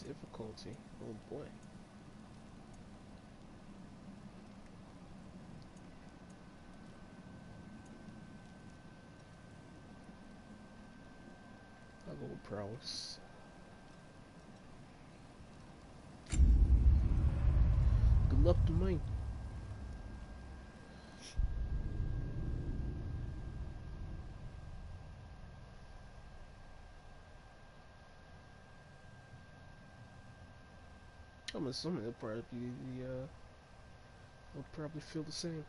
Difficulty. Oh boy. I'll go with prowess. Good luck to mine. I'm assuming it'll probably be it'll probably feel the same.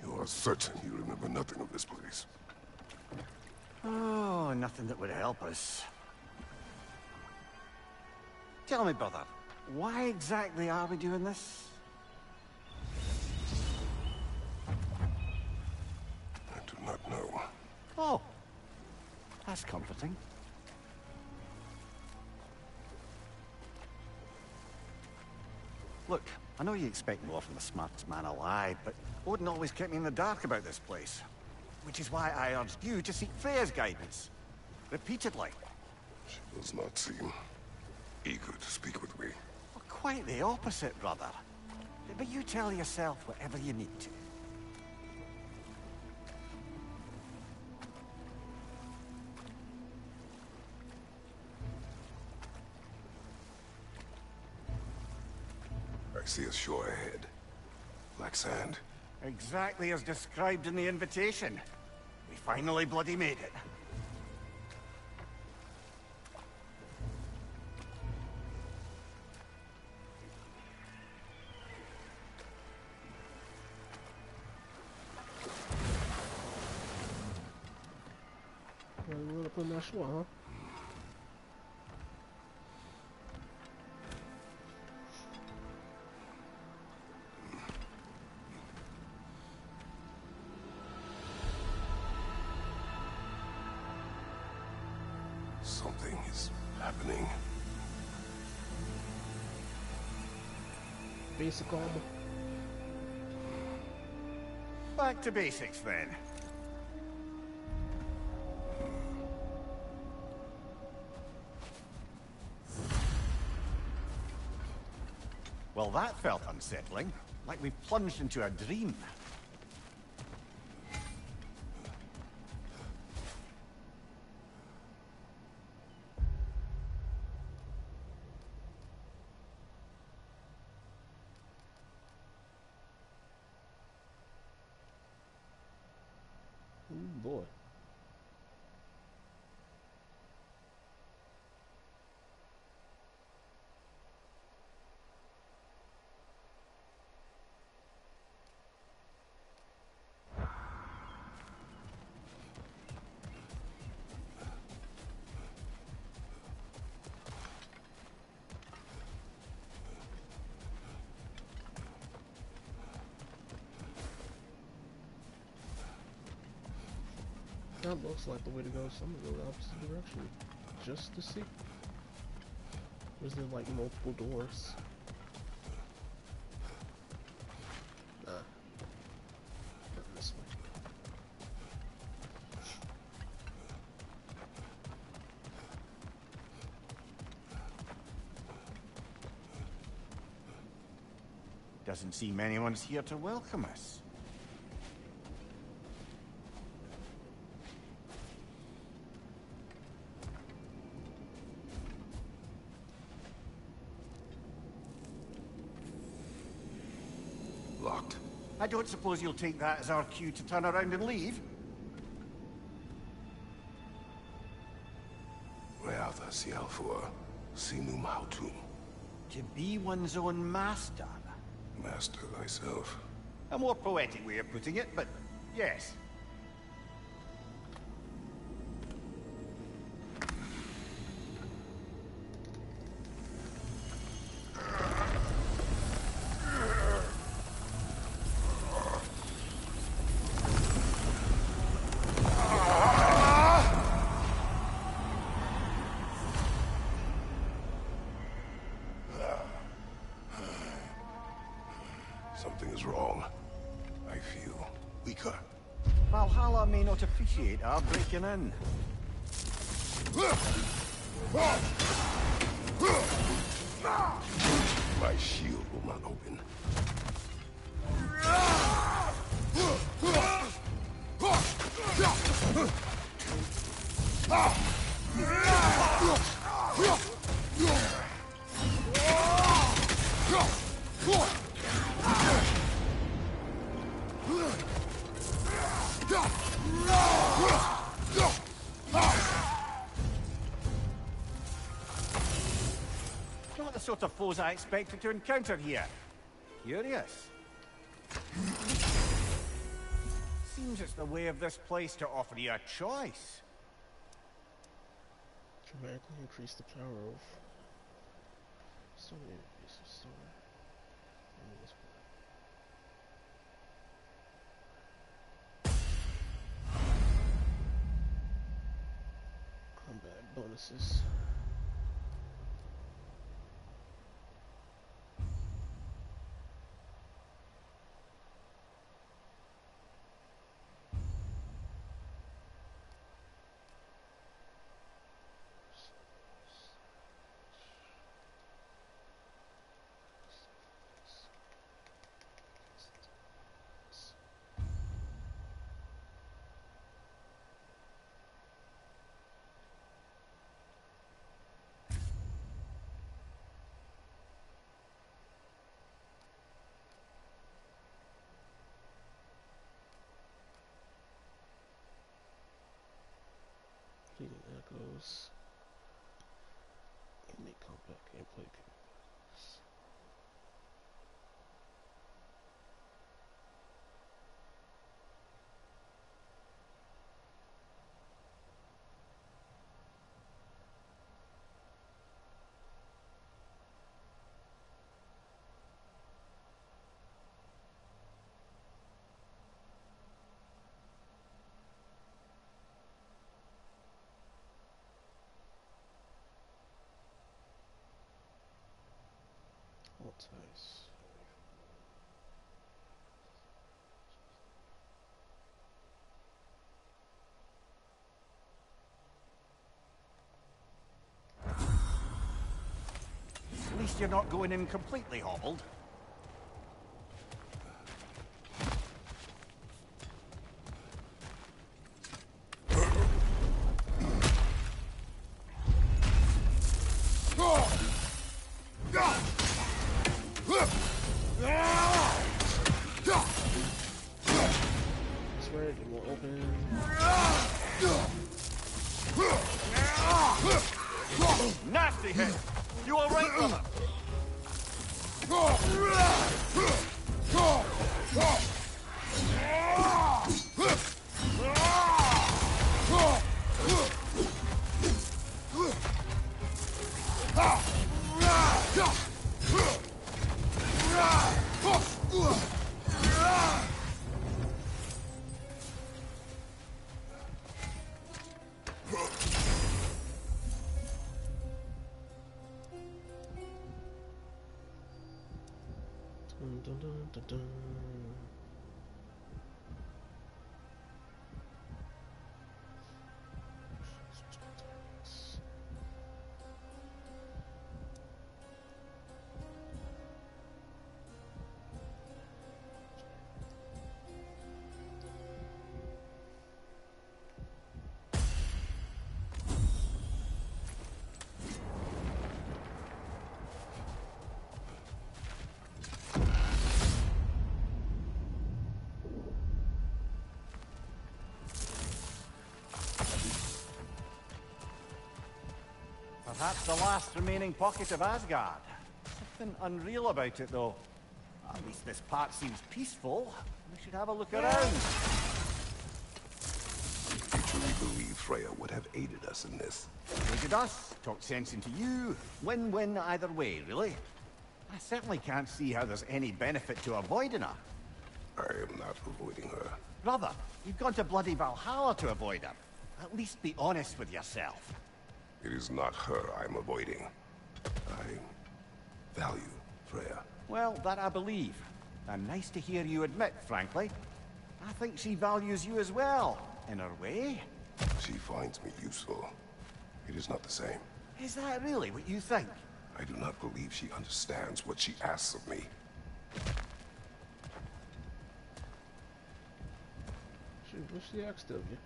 You are certain you remember nothing of this place? Oh, nothing that would help us. Tell me, brother, why exactly are we doing this? I do not know. Oh, that's comforting. Look, I know you expect more from the smartest man alive, but Odin always kept me in the dark about this place. Which is why I urged you to seek Freya's guidance. Repeatedly. She does not seem eager to speak with me. Well, quite the opposite, brother. But you tell yourself whatever you need to. I see a shore ahead. Black sand. Exactly as described in the invitation. We finally bloody made it. We're gonna put in that shore, huh? Something is happening. Basic armor. Back to basics then. Well, that felt unsettling. Like we plunged into a dream. Ooh, boy. That looks like the way to go, so I'm gonna go the opposite direction. Just to see. Was there like multiple doors? Nah. Not this way. Doesn't seem anyone's here to welcome us. Locked. I don't suppose you'll take that as our cue to turn around and leave? Reatha Sialfur, Sinum Hautum. To be one's own master. Master thyself. A more poetic way of putting it, but yes. won't appreciate our breaking in. My shield will not open. Not the sort of foes I expected to encounter here. Curious. Seems it's the way of this place to offer you a choice. Dramatically increase the power of stone piece of stone. Combat bonuses. Echoes. Make combat gameplay. Nice. At least you're not going in completely hobbled. Nasty hit! You all right, brother? Dun, dun, dun, dun. Perhaps the last remaining pocket of Asgard. Something unreal about it, though. At least this part seems peaceful. We should have a look around. I truly believe Freya would have aided us in this. Aided us, talked sense into you. Win-win either way, really. I certainly can't see how there's any benefit to avoiding her. I am not avoiding her. Brother, you've gone to bloody Valhalla to avoid her. At least be honest with yourself. It is not her I'm avoiding. I value Freya. Well, that I believe. And nice to hear you admit, frankly. I think she values you as well, in her way. She finds me useful. It is not the same. Is that really what you think? I do not believe she understands what she asks of me. Shoot, what's the asked of you?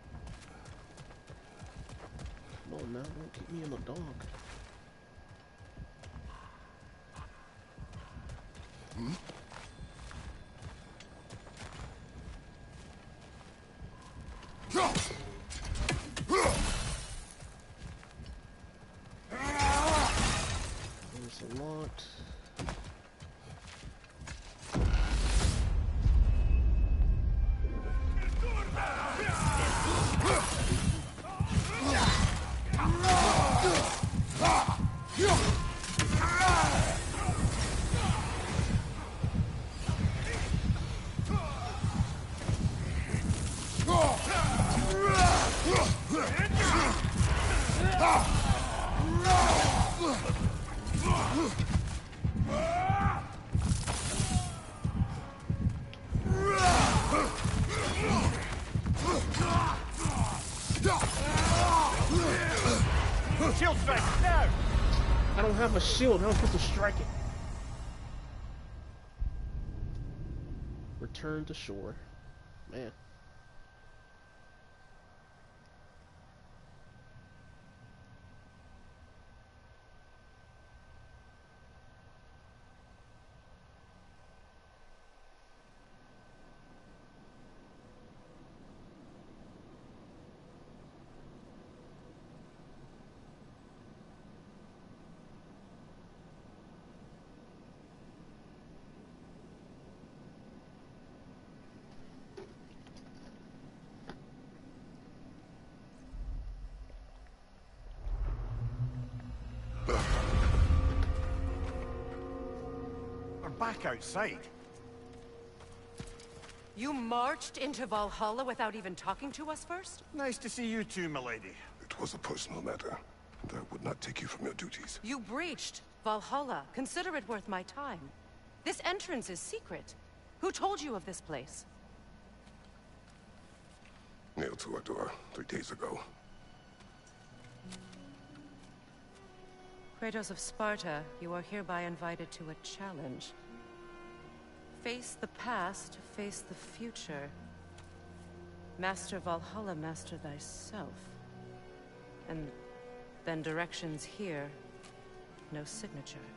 Come on now, don't keep me in the dark. Hmm? There's a lot. Shield strike, now! I don't have a shield. How am I supposed to strike it? Return to shore. Man. We're back outside. You marched into Valhalla without even talking to us first? Nice to see you too, milady. It was a personal matter, and I would not take you from your duties. You breached Valhalla. Consider it worth my time. This entrance is secret. Who told you of this place? Nailed to our door 3 days ago. Kratos of Sparta, you are hereby invited to a challenge. Face the past, face the future. Master Valhalla, master thyself. And then directions here, no signature.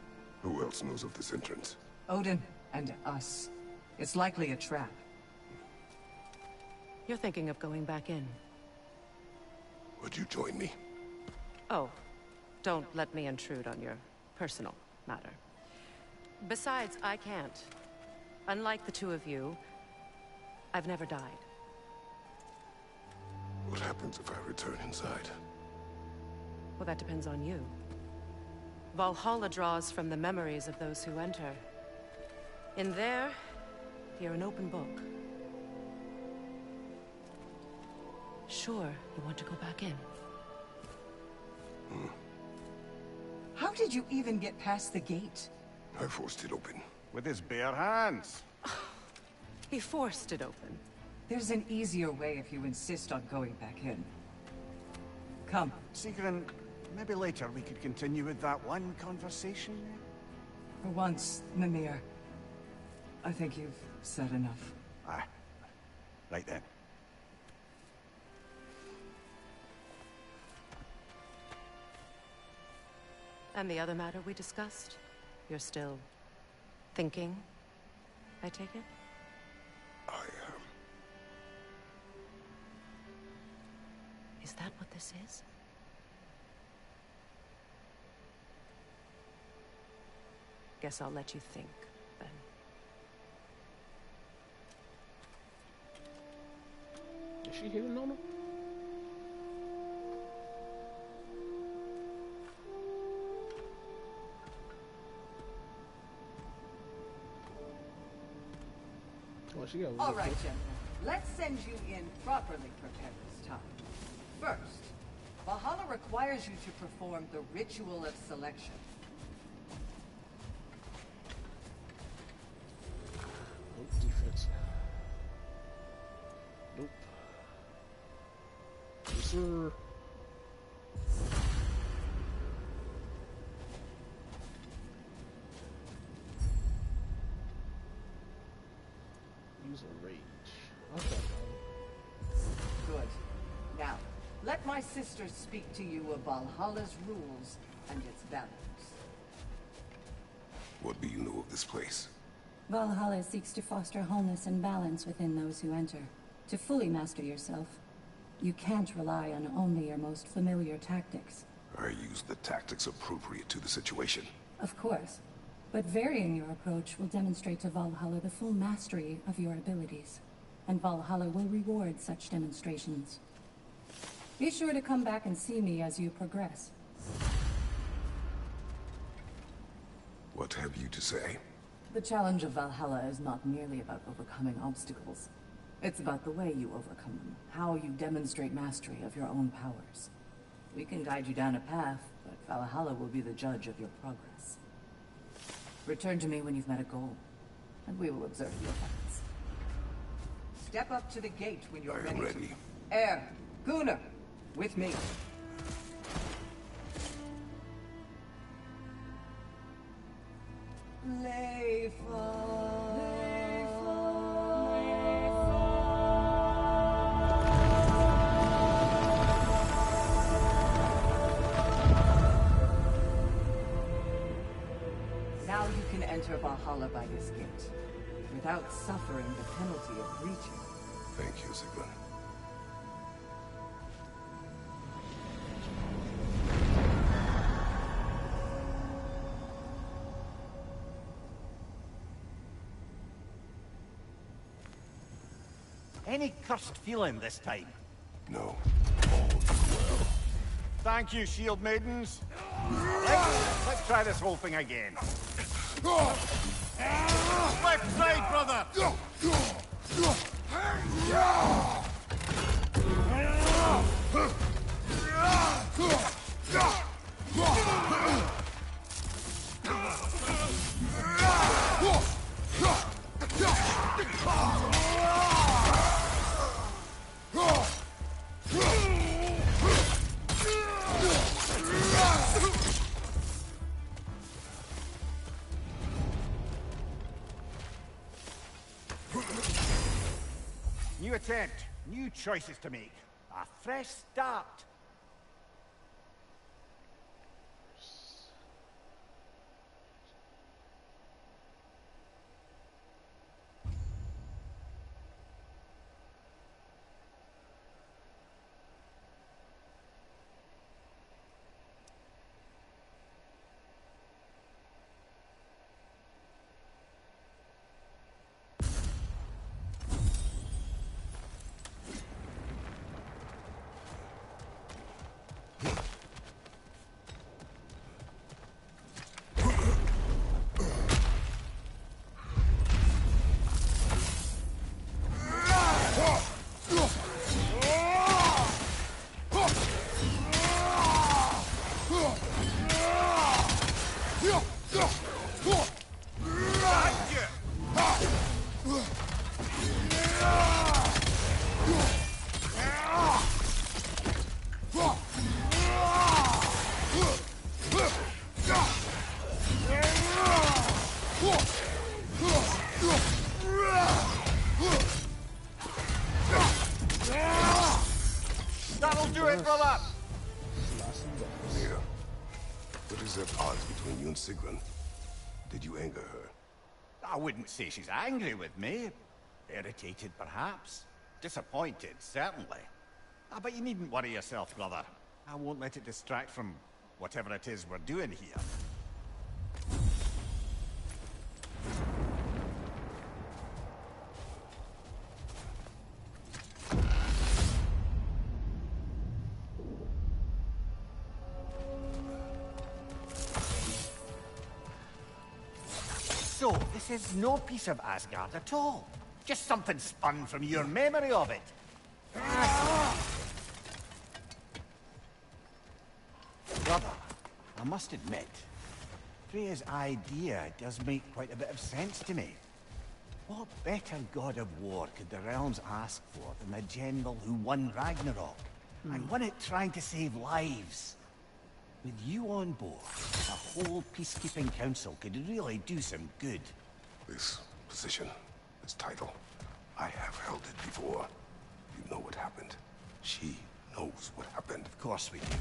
Who else knows of this entrance? Odin and us. It's likely a trap. You're thinking of going back in. Would you join me? Oh, don't let me intrude on your personal matter. Besides, I can't. Unlike the two of you, I've never died. What happens if I return inside? Well, that depends on you. Valhalla draws from the memories of those who enter. In there, you're an open book. Sure, you want to go back in. How did you even get past the gate? I forced it open. With his bare hands. He forced it open. There's an easier way if you insist on going back in. Come. Sigrun, maybe later we could continue with that one conversation. For once, Mimir. I think you've said enough. Aye. Right then. And the other matter we discussed? You're still thinking, I take it? I am. Is that what this is? Guess I'll let you think, then. Is she hitting on him? Oh, she got All right, gentlemen. Let's send you in properly prepared this time. First, Valhalla requires you to perform the ritual of selection. Nope, defense. Nope. sir. Use a rage. Okay. Good. Now, let my sisters speak to you of Valhalla's rules and its values. What do you know of this place? Valhalla seeks to foster wholeness and balance within those who enter. To fully master yourself, you can't rely on only your most familiar tactics. I use the tactics appropriate to the situation. Of course, but varying your approach will demonstrate to Valhalla the full mastery of your abilities, and Valhalla will reward such demonstrations. Be sure to come back and see me as you progress. What have you to say? The challenge of Valhalla is not merely about overcoming obstacles. It's about the way you overcome them, how you demonstrate mastery of your own powers. We can guide you down a path, but Valhalla will be the judge of your progress. Return to me when you've met a goal, and we will observe your efforts. Step up to the gate when you're I am ready. Air, Gunnar, with me. Now you can enter Valhalla by this gate, without suffering the penalty of breaching. Thank you, Sigrun. Any cursed feeling this time? No. All is well. Thank you, shield maidens. Right, let's try this whole thing again. Left side, brother! New attempt, new choices to make. A fresh start. That'll do it, brother! Leah, what is at odds between you and Sigrun? Did you anger her? I wouldn't say she's angry with me. Irritated, perhaps. Disappointed, certainly. But you needn't worry yourself, brother. I won't let it distract from whatever it is we're doing here. So, this is no piece of Asgard at all. Just something spun from your memory of it. Brother, I must admit, Freya's idea does make quite a bit of sense to me. What better god of war could the realms ask for than the general who won Ragnarok? and won it trying to save lives. With you on board, a whole peacekeeping council could really do some good. This position, this title, I have held it before. You know what happened. She knows what happened. Of course we do.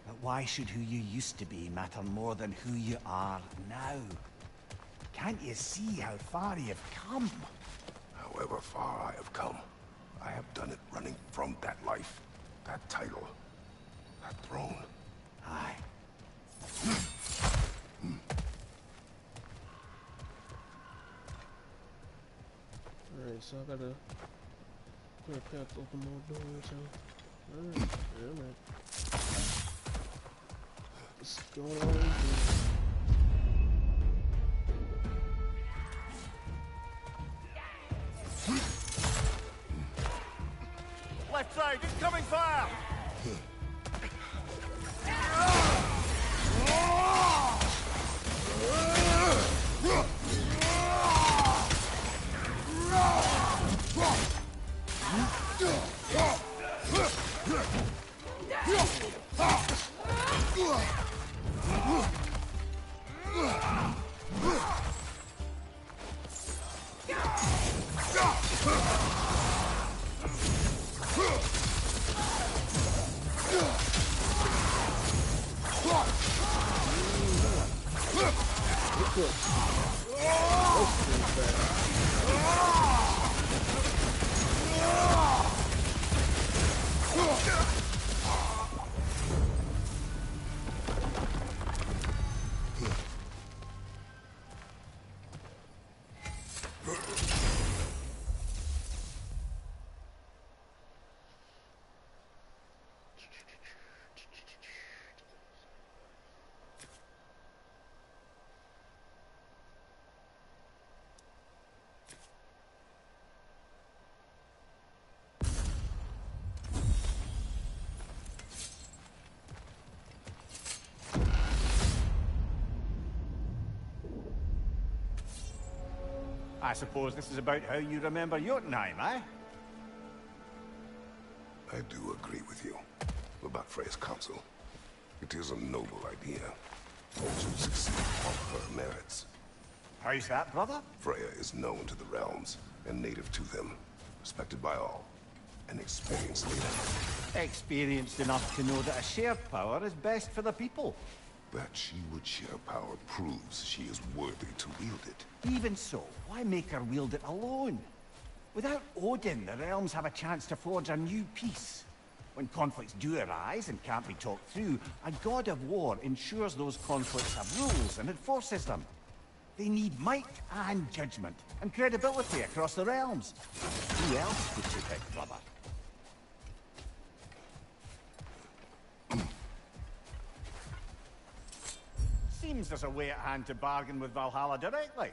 But why should who you used to be matter more than who you are now? Can't you see how far you've come? However far I have come, I have done it running from that life, that title, that throne. Aye. Alright, so I gotta path to open more doors, huh? Alright, alright. What's going on here? Left side, incoming fire! I suppose this is about how you remember Jotunheim, eh? I do agree with you about Freya's council. It is a noble idea. Those who succeed on her merits. How's that, brother? Freya is known to the realms and native to them, respected by all. An experienced leader. Experienced enough to know that a shared power is best for the people. That she would share power proves she is worthy to wield it. Even so, why make her wield it alone? Without Odin, the realms have a chance to forge a new peace. When conflicts do arise and can't be talked through, a god of war ensures those conflicts have rules and enforces them. They need might and judgment, and credibility across the realms. Who else would you pick, brother? Seems there's a way at hand to bargain with Valhalla directly.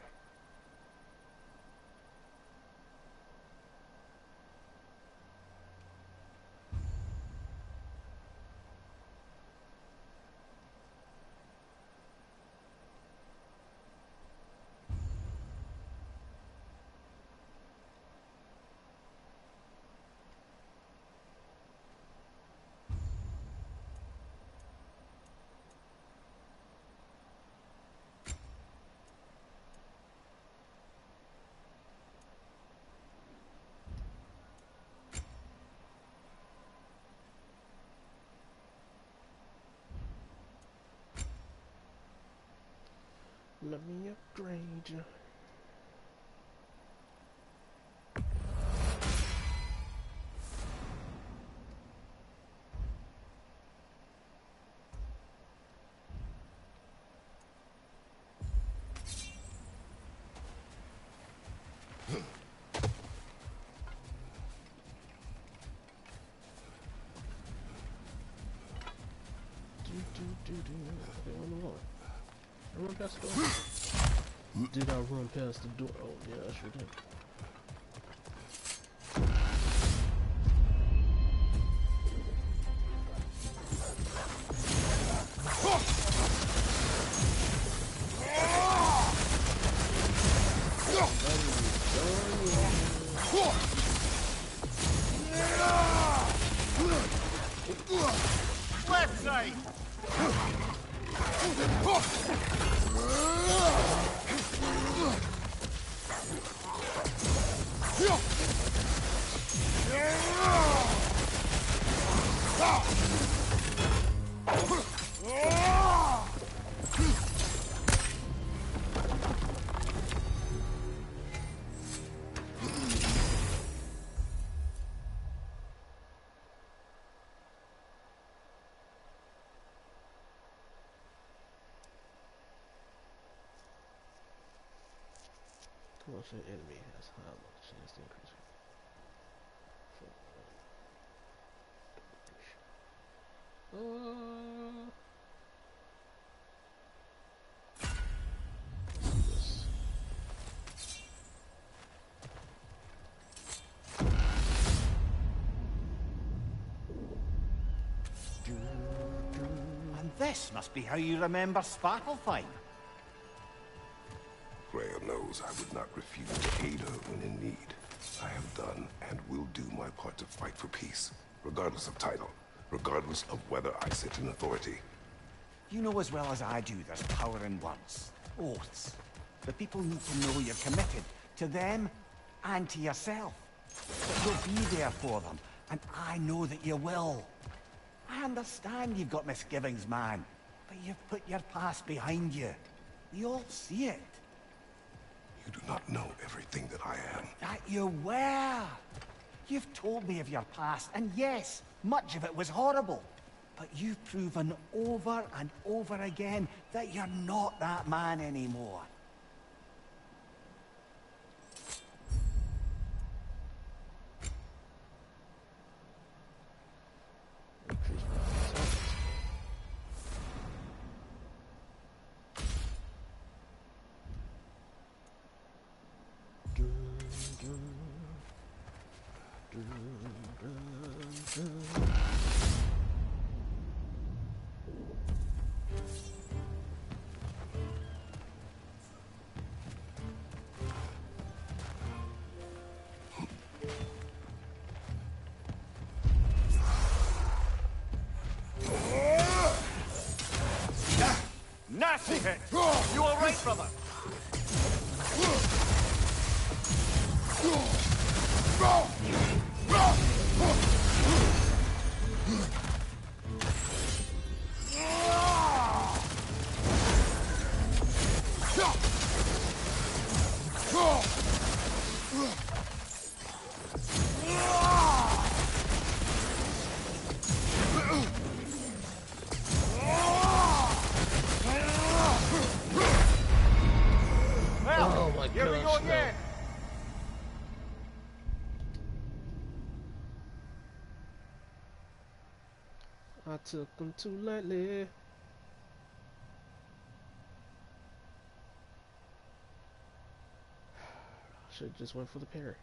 Let me upgrade you. I run past the door. Did I run past the door? Oh yeah, I sure did. Left side! Close an enemy has how much chance to increase. And this must be how you remember Sparklefine. Freya knows I would not refuse to aid her when in need. I have done and will do my part to fight for peace, regardless of title, regardless of whether I sit in authority. You know as well as I do there's power in words. Oaths. The people need to know you're committed. To them, and to yourself. That you'll be there for them. And I know that you will. I understand you've got misgivings, man. But you've put your past behind you. We all see it. You do not know everything that I am. That you were. You've told me of your past, and yes, much of it was horrible. But you've proven over and over again that you're not that man anymore. Nasty hit! You alright, brother? Oh my Here we go gosh, again! no. I took them too lightly. Should just went for the parry.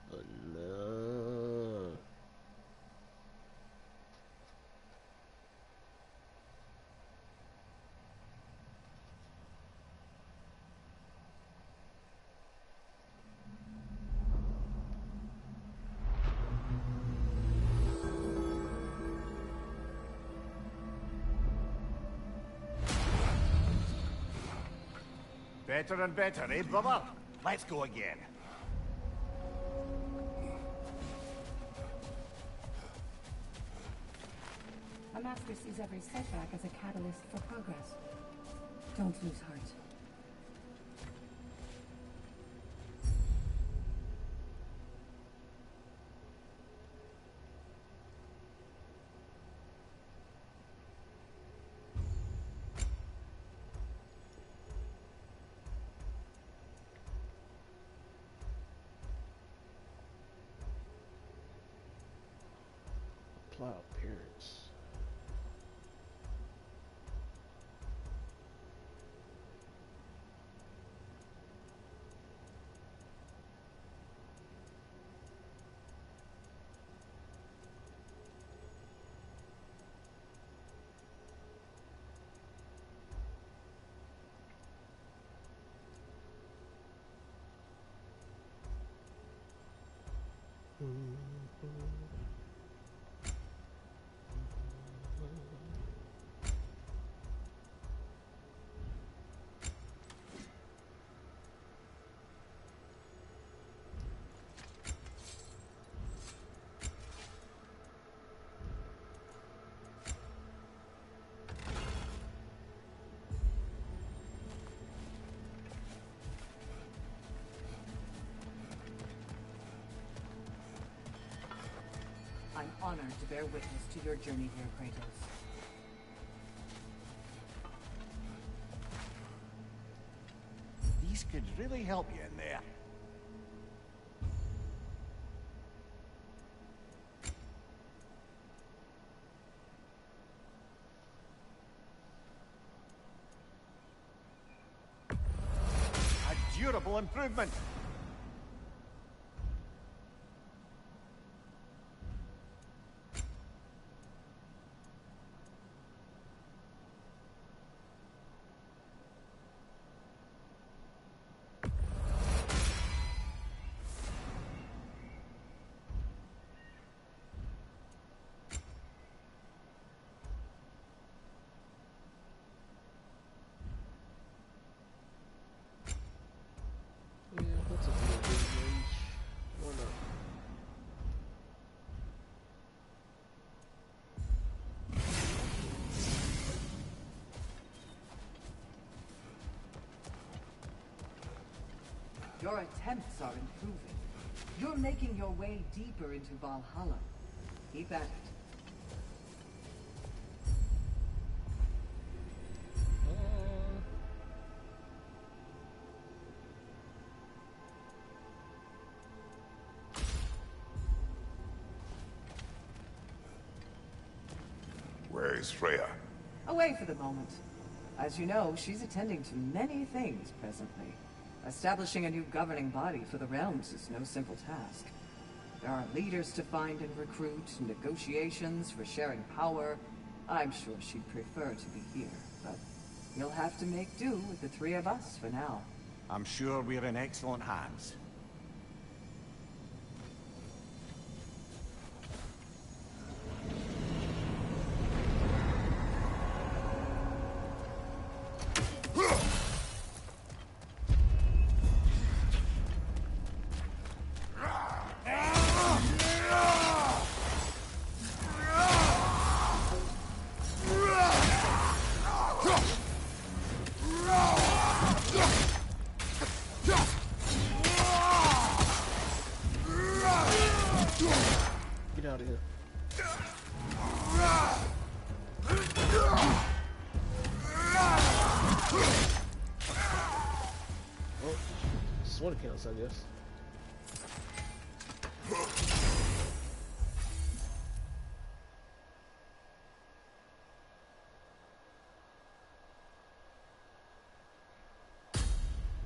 But no. Better and better, eh, brother? Let's go again. A master sees every setback as a catalyst for progress. Don't lose heart. Apply appearance. I'm honored to bear witness to your journey here, Kratos. These could really help you in there. A durable improvement. Yeah, what's a good range? Why not? Your attempts are improving. You're making your way deeper into Valhalla. Keep at it. Where is Freya? Away for the moment. As you know, she's attending to many things presently. Establishing a new governing body for the realms is no simple task. There are leaders to find and recruit, negotiations for sharing power. I'm sure she'd prefer to be here, but you'll have to make do with the three of us for now. I'm sure we're in excellent hands. Get out of here. Well, this one counts, I guess.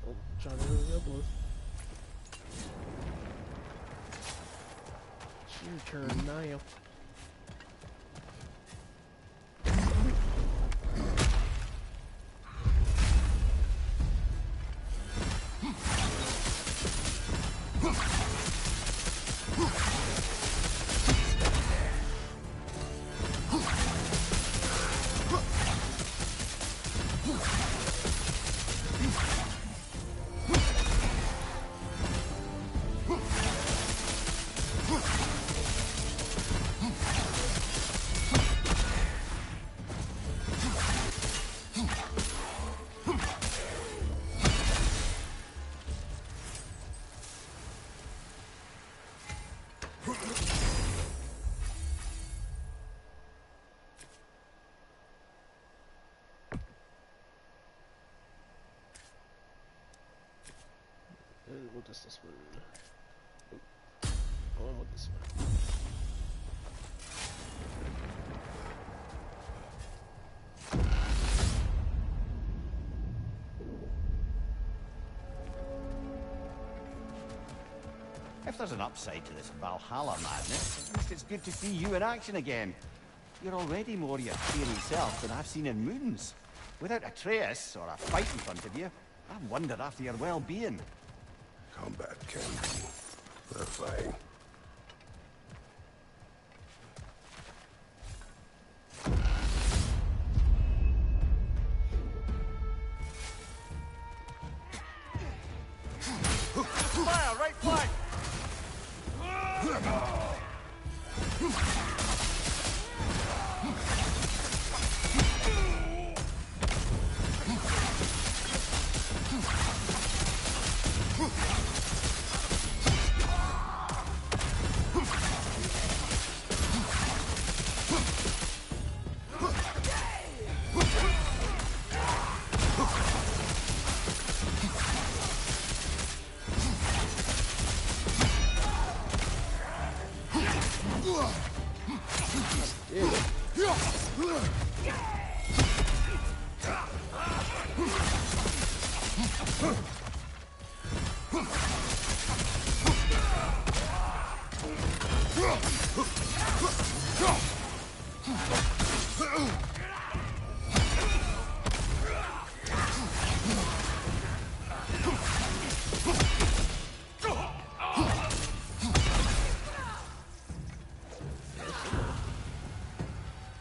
Oh, trying to hurry up, Blue. It's your turn now. What does this one? Oh, I want this one. If there's an upside to this Valhalla madness, at least it's good to see you in action again. You're already more your fiery self than I've seen in moons. Without Atreus or a fight in front of you, I wonder after your well-being. Combat can be terrifying.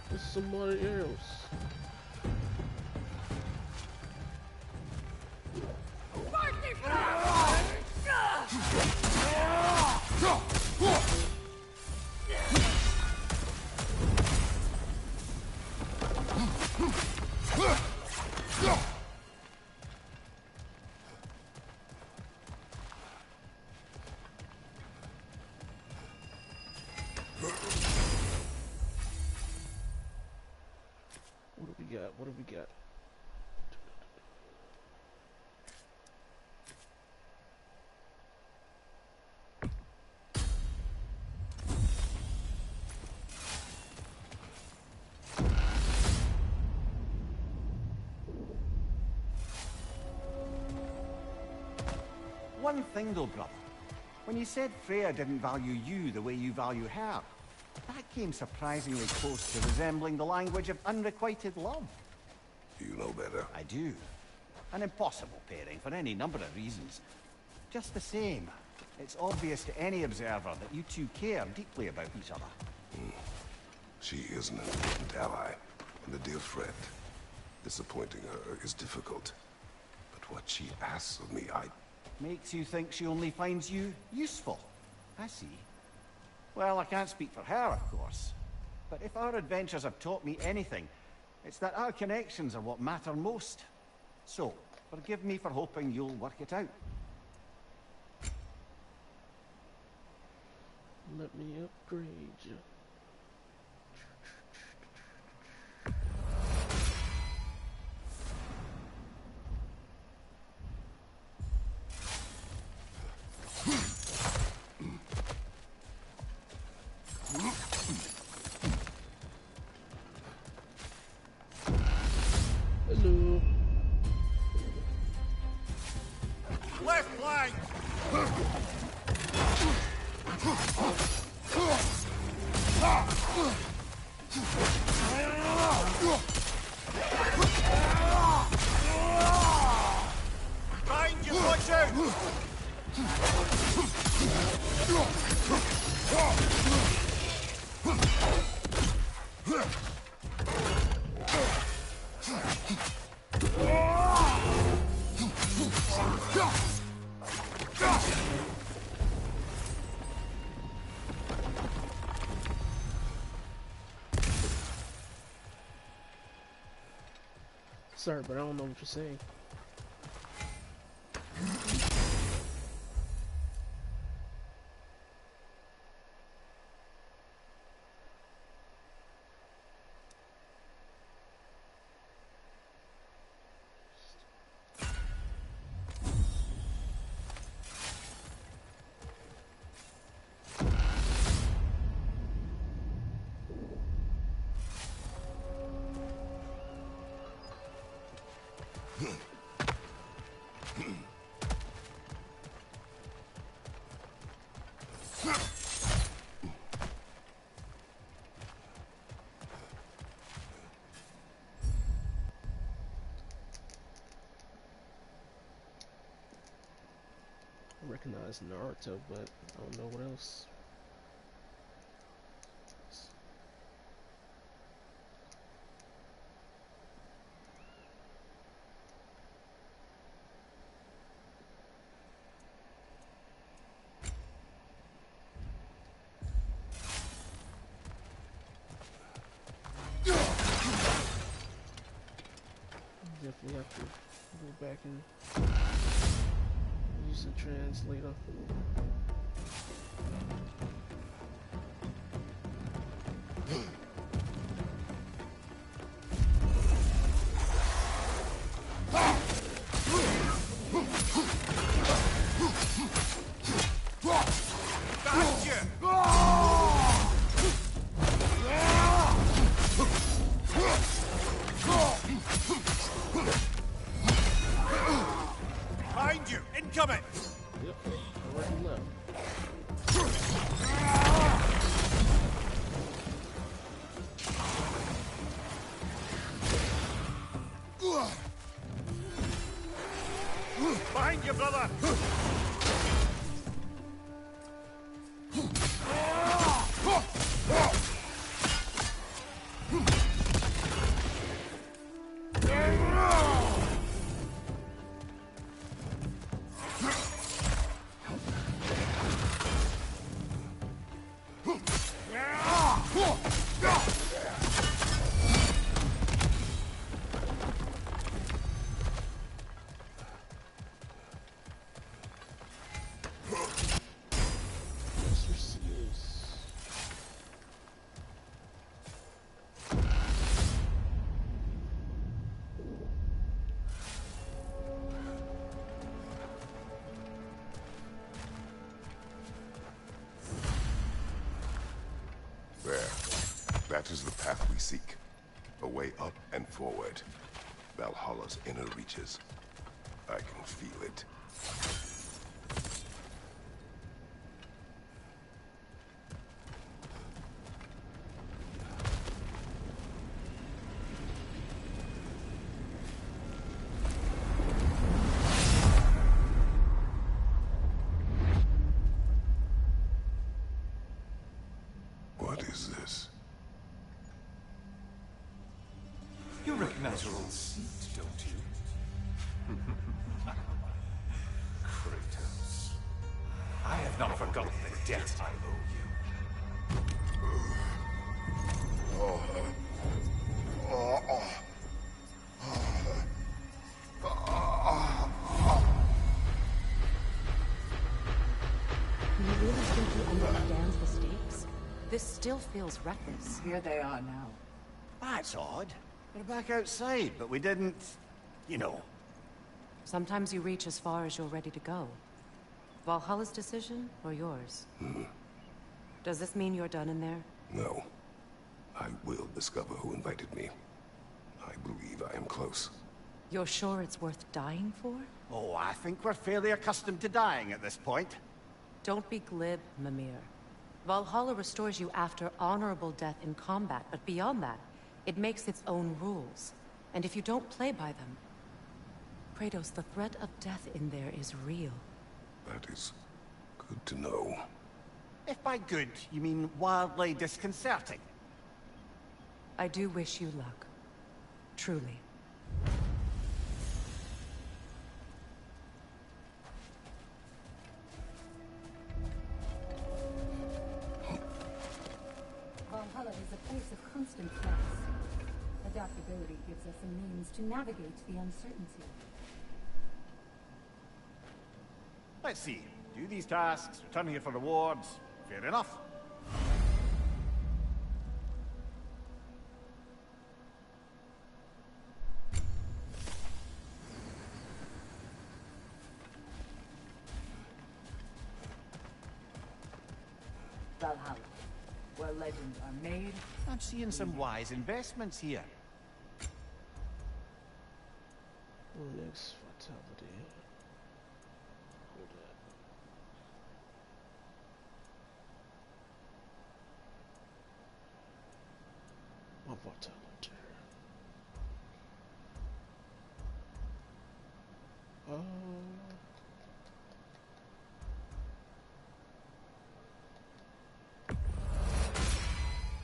There's somebody else. What do we got? What do we got? One thing though, brother. When you said Freya didn't value you the way you value her, that came surprisingly close to resembling the language of unrequited love. You know better. I do. An impossible pairing for any number of reasons. Just the same, it's obvious to any observer that you two care deeply about each other. She is an important ally and a dear friend. Disappointing her is difficult. But what she asks of me, Makes you think she only finds you useful. I see. Well, I can't speak for her, of course. But if our adventures have taught me anything, it's that our connections are what matter most. So, forgive me for hoping you'll work it out. Let me upgrade you. Hello. Left flank! Behind you, watch out! Sorry, but I don't know what you're saying. I recognize Naruto, but I don't know what else. We have to go back and use the translator. Behind you! Incoming! Yep, right and left. Behind you, brother! That is the path we seek. A way up and forward. Valhalla's inner reaches. I can feel it. What is this? You recognize your old seat, don't you? Kratos. I have not forgotten the debt I owe you. You really think he understands the stakes? This still feels reckless. Here they are now. That's odd. We're back outside, but we didn't... you know. Sometimes you reach as far as you're ready to go. Valhalla's decision, or yours? Does this mean you're done in there? No. I will discover who invited me. I believe I am close. You're sure it's worth dying for? Oh, I think we're fairly accustomed to dying at this point. Don't be glib, Mimir. Valhalla restores you after honorable death in combat, but beyond that, it makes its own rules. And if you don't play by them... Kratos, the threat of death in there is real. That is good to know. If by good, you mean wildly disconcerting. I do wish you luck. Truly. Valhalla is a place of constant flux. Adaptability gives us a means to navigate the uncertainty. Let's see. Do these tasks, return here for rewards. Fair enough. Valhalla, where legends are made. I'm seeing some wise investments here. Next fatality. Hold that. What fatality?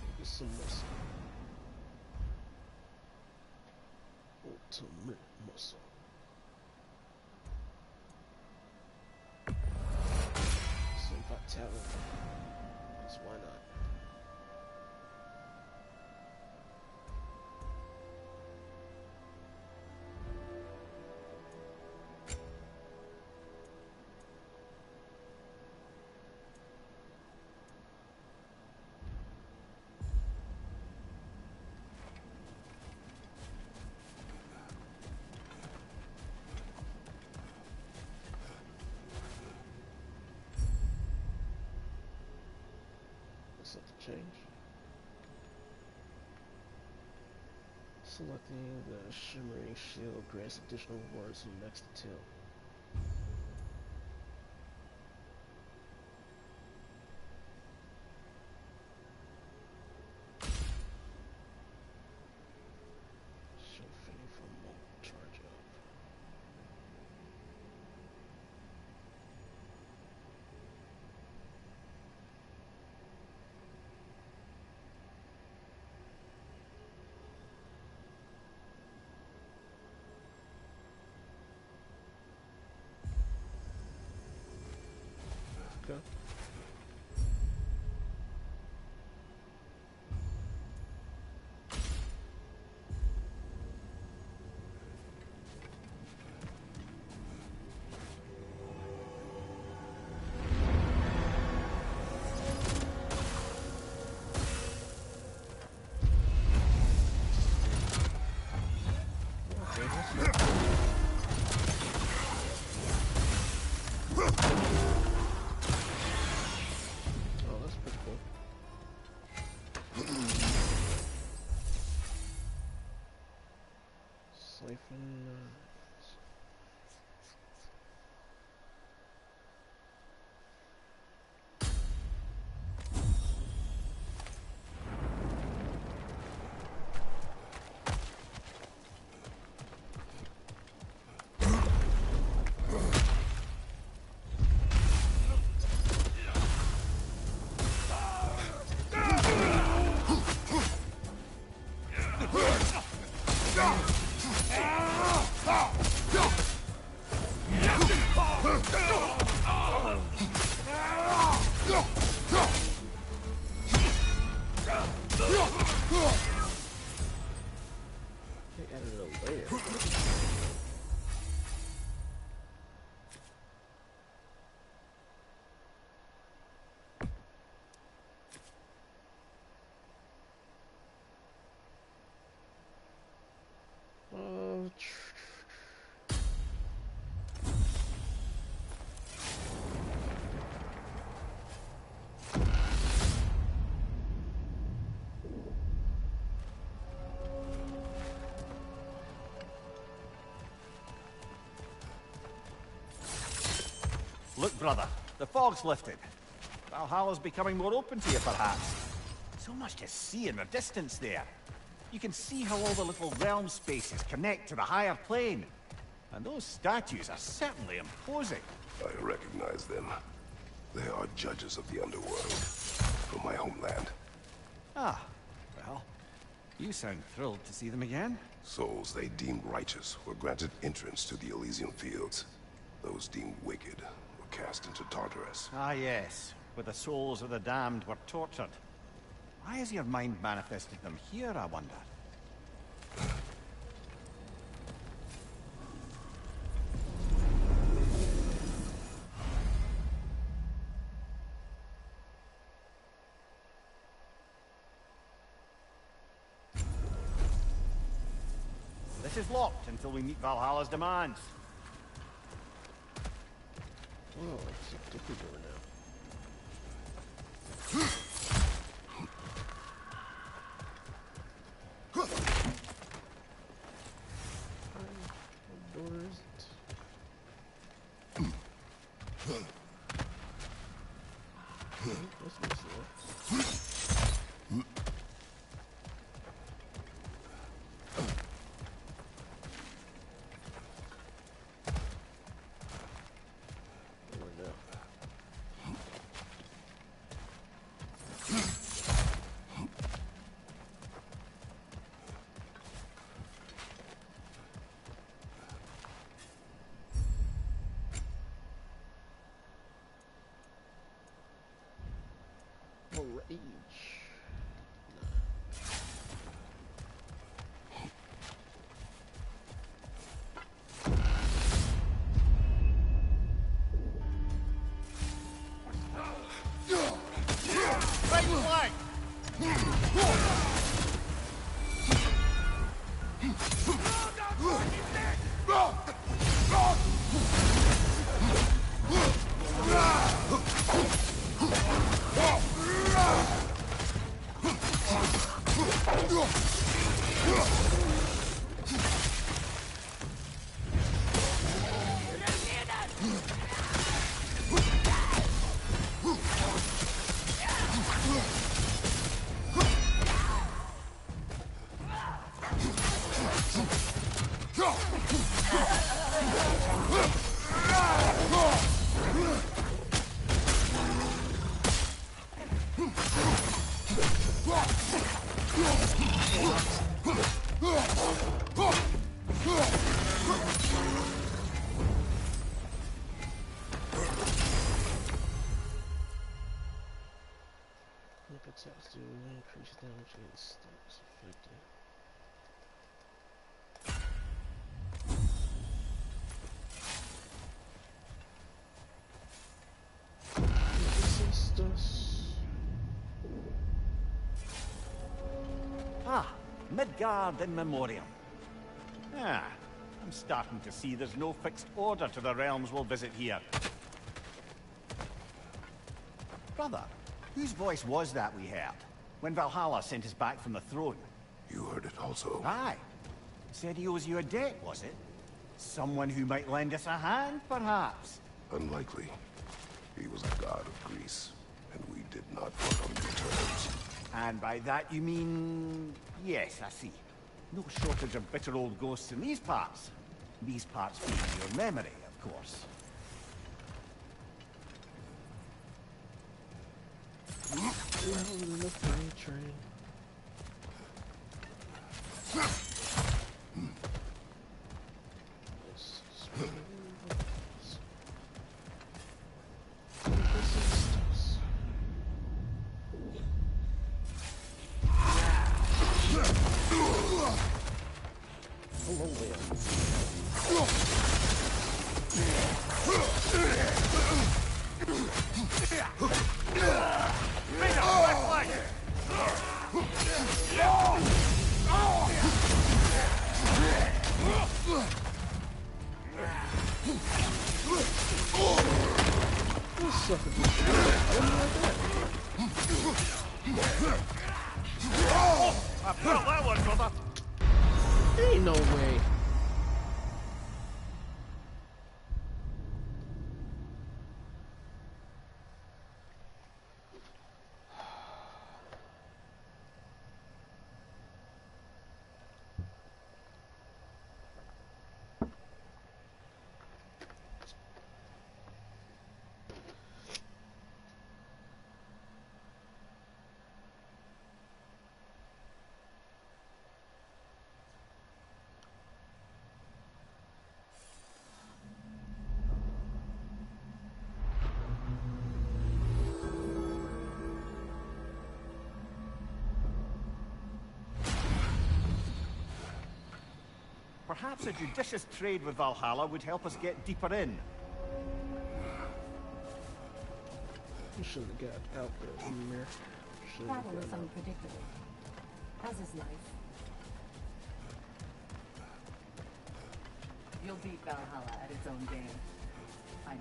Maybe some muscle. Ultimate muscle. Some fatality. Because why not? Something change. Selecting the shimmering shield grants additional rewards in the next detail. Show fitting for multiple charge up. Okay. Oh, that's pretty cool. Siphon. They added a layer. Look, brother, the fog's lifted. Valhalla's becoming more open to you, perhaps. So much to see in the distance there. You can see how all the little realm spaces connect to the higher plane. And those statues are certainly imposing. I recognize them. They are judges of the underworld from my homeland. Ah, well, you sound thrilled to see them again. Souls they deemed righteous were granted entrance to the Elysian fields. Those deemed wicked were cast into Tartarus. Ah, yes, where the souls of the damned were tortured. Why has your mind manifested them here, I wonder? This is locked until we meet Valhalla's demands. Oh, it's a different door now. What door is it? This one's locked. Attacks do increase damage against stats affected. Ah, Midgard in memoriam. Ah, I'm starting to see there's no fixed order to the realms we'll visit here. Brother, whose voice was that we heard when Valhalla sent us back from the throne? You heard it also. Aye. Said he owes you a debt, was it? Someone who might lend us a hand, perhaps? Unlikely. He was a god of Greece, and we did not work on good terms. And by that you mean... Yes, I see. No shortage of bitter old ghosts in these parts. These parts being your memory, of course. In the freight train. I felt that one, brother! Ain't no way. Perhaps a judicious trade with Valhalla would help us get deeper in. You shouldn't have got out there, Ymir. Travel is unpredictable, as is life. You'll beat Valhalla at its own game. I know.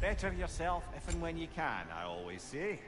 Better yourself if and when you can, I always say.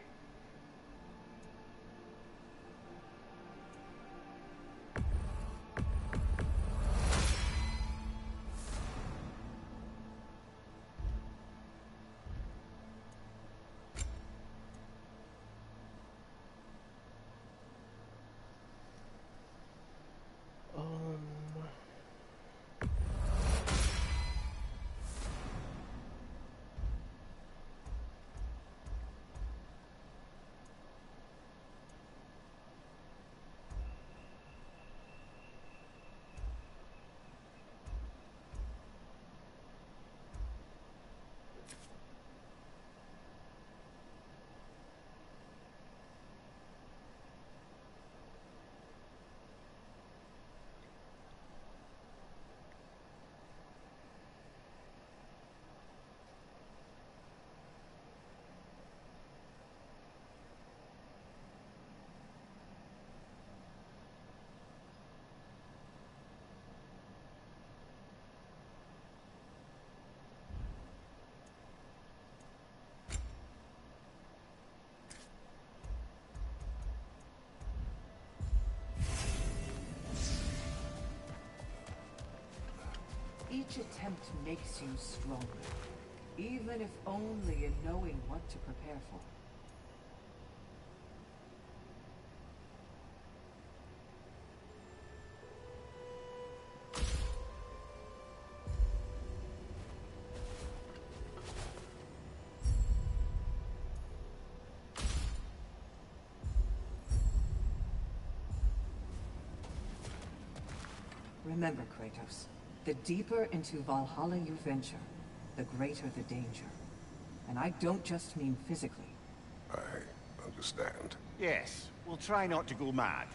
Each attempt makes you stronger, even if only in knowing what to prepare for. Remember, Kratos, the deeper into Valhalla you venture, the greater the danger. And I don't just mean physically. I understand. Yes, we'll try not to go mad.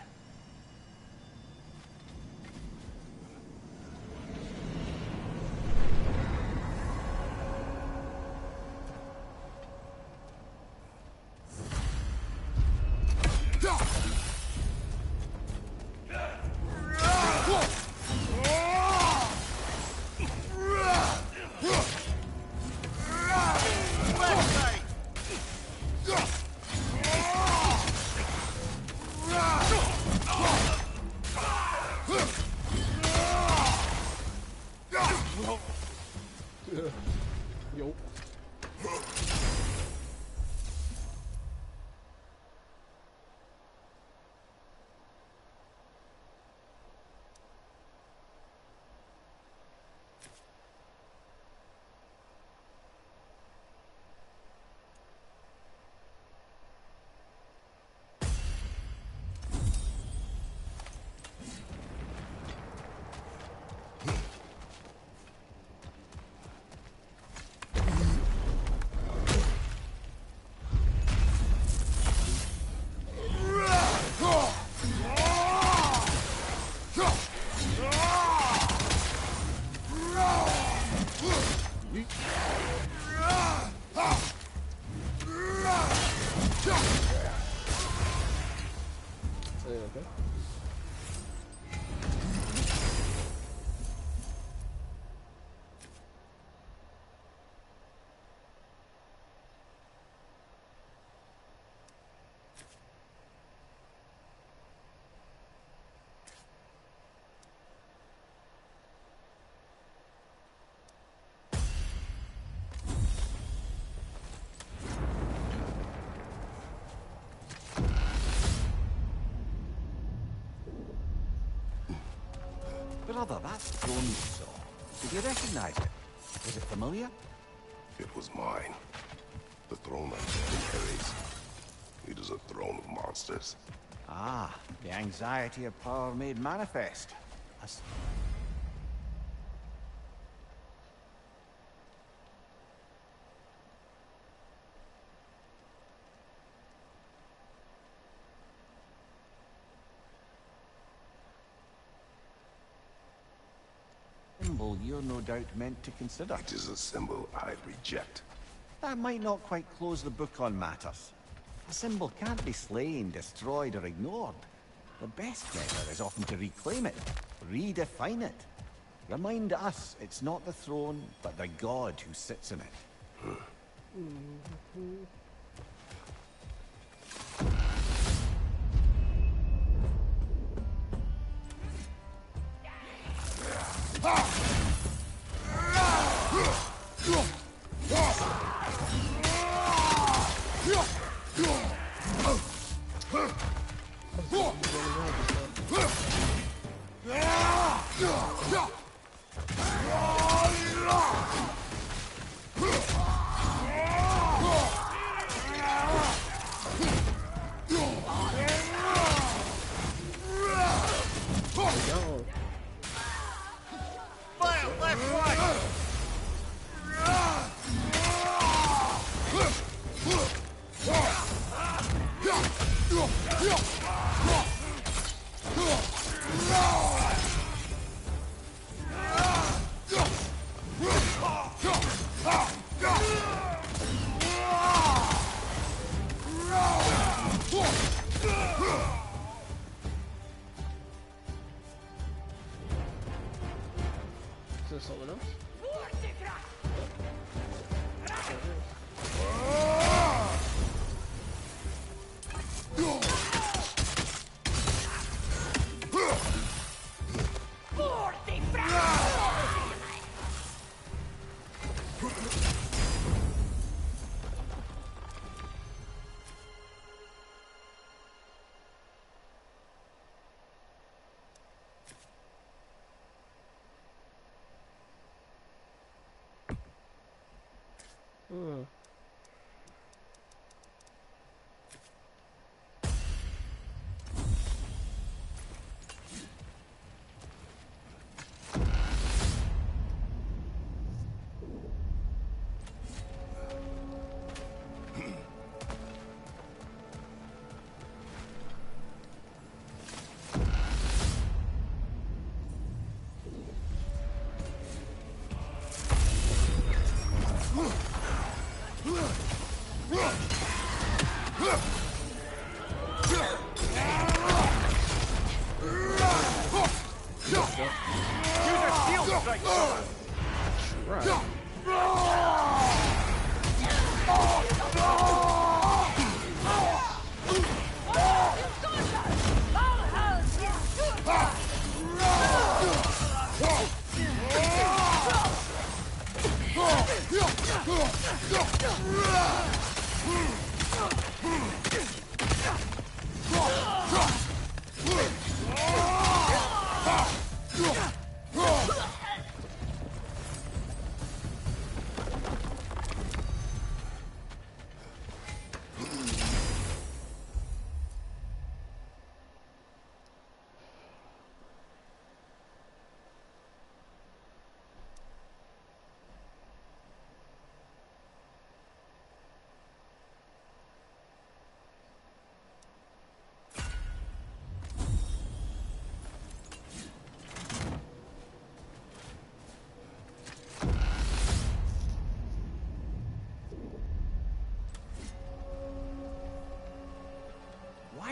Yo. Okay. Brother, that's throne you saw. Did you recognize it? Was it familiar? It was mine. The throne I inherits. It is a throne of monsters. Ah, the anxiety of power made manifest. Symbol you're no doubt meant to consider. It is a symbol I reject. That might not quite close the book on matters. A symbol can't be slain, destroyed, or ignored. The best measure is often to reclaim it, redefine it. Remind us it's not the throne, but the god who sits in it. Is there someone else?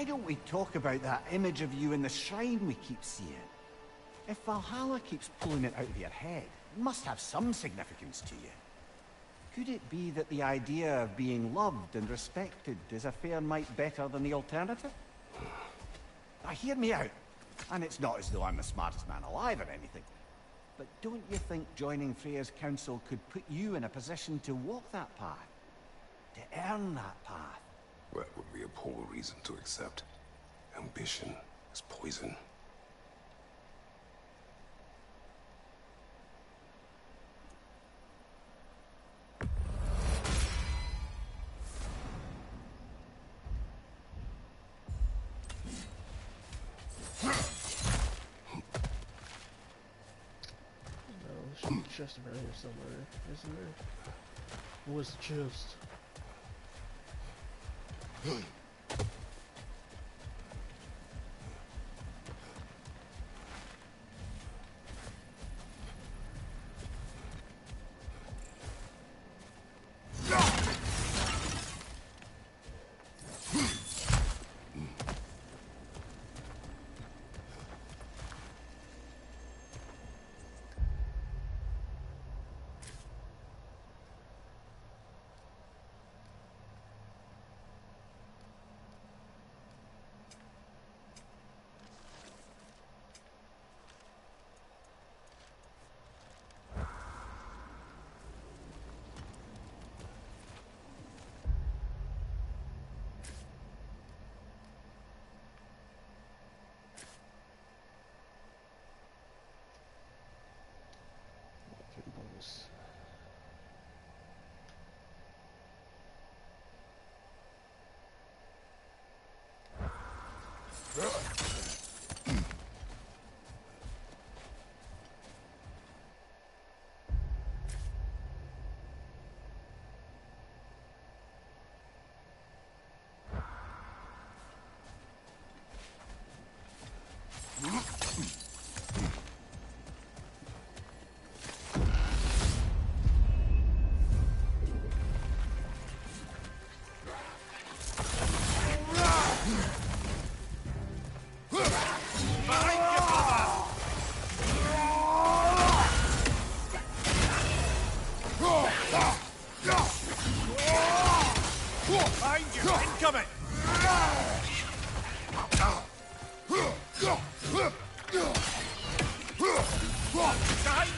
Why don't we talk about that image of you in the shrine we keep seeing? If Valhalla keeps pulling it out of your head, it must have some significance to you. Could it be that the idea of being loved and respected is a fair mite better than the alternative? Now hear me out, and it's not as though I'm the smartest man alive or anything, but don't you think joining Freya's council could put you in a position to walk that path? To earn that path? That would be a poor reason to accept. Ambition is poison. There's a chest around here somewhere, isn't there? What was the chest? Bonus. Incoming! Behind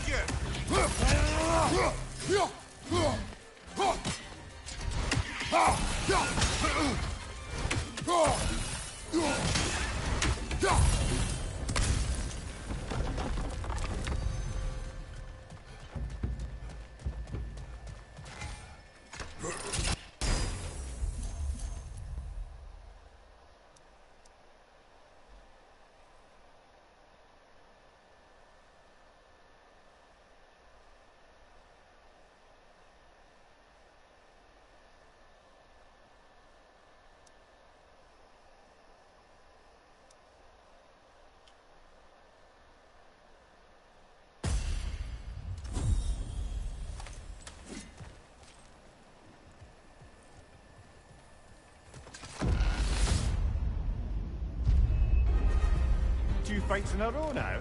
Two fights in a row now.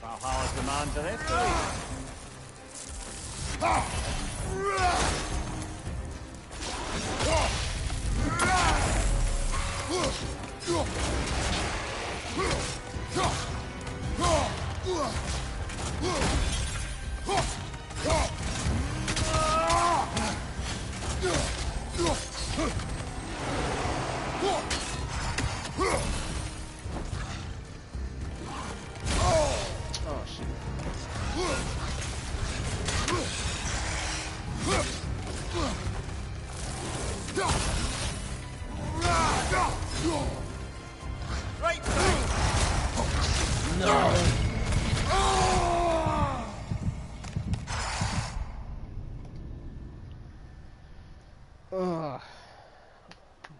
Valhalla's demands are escalating.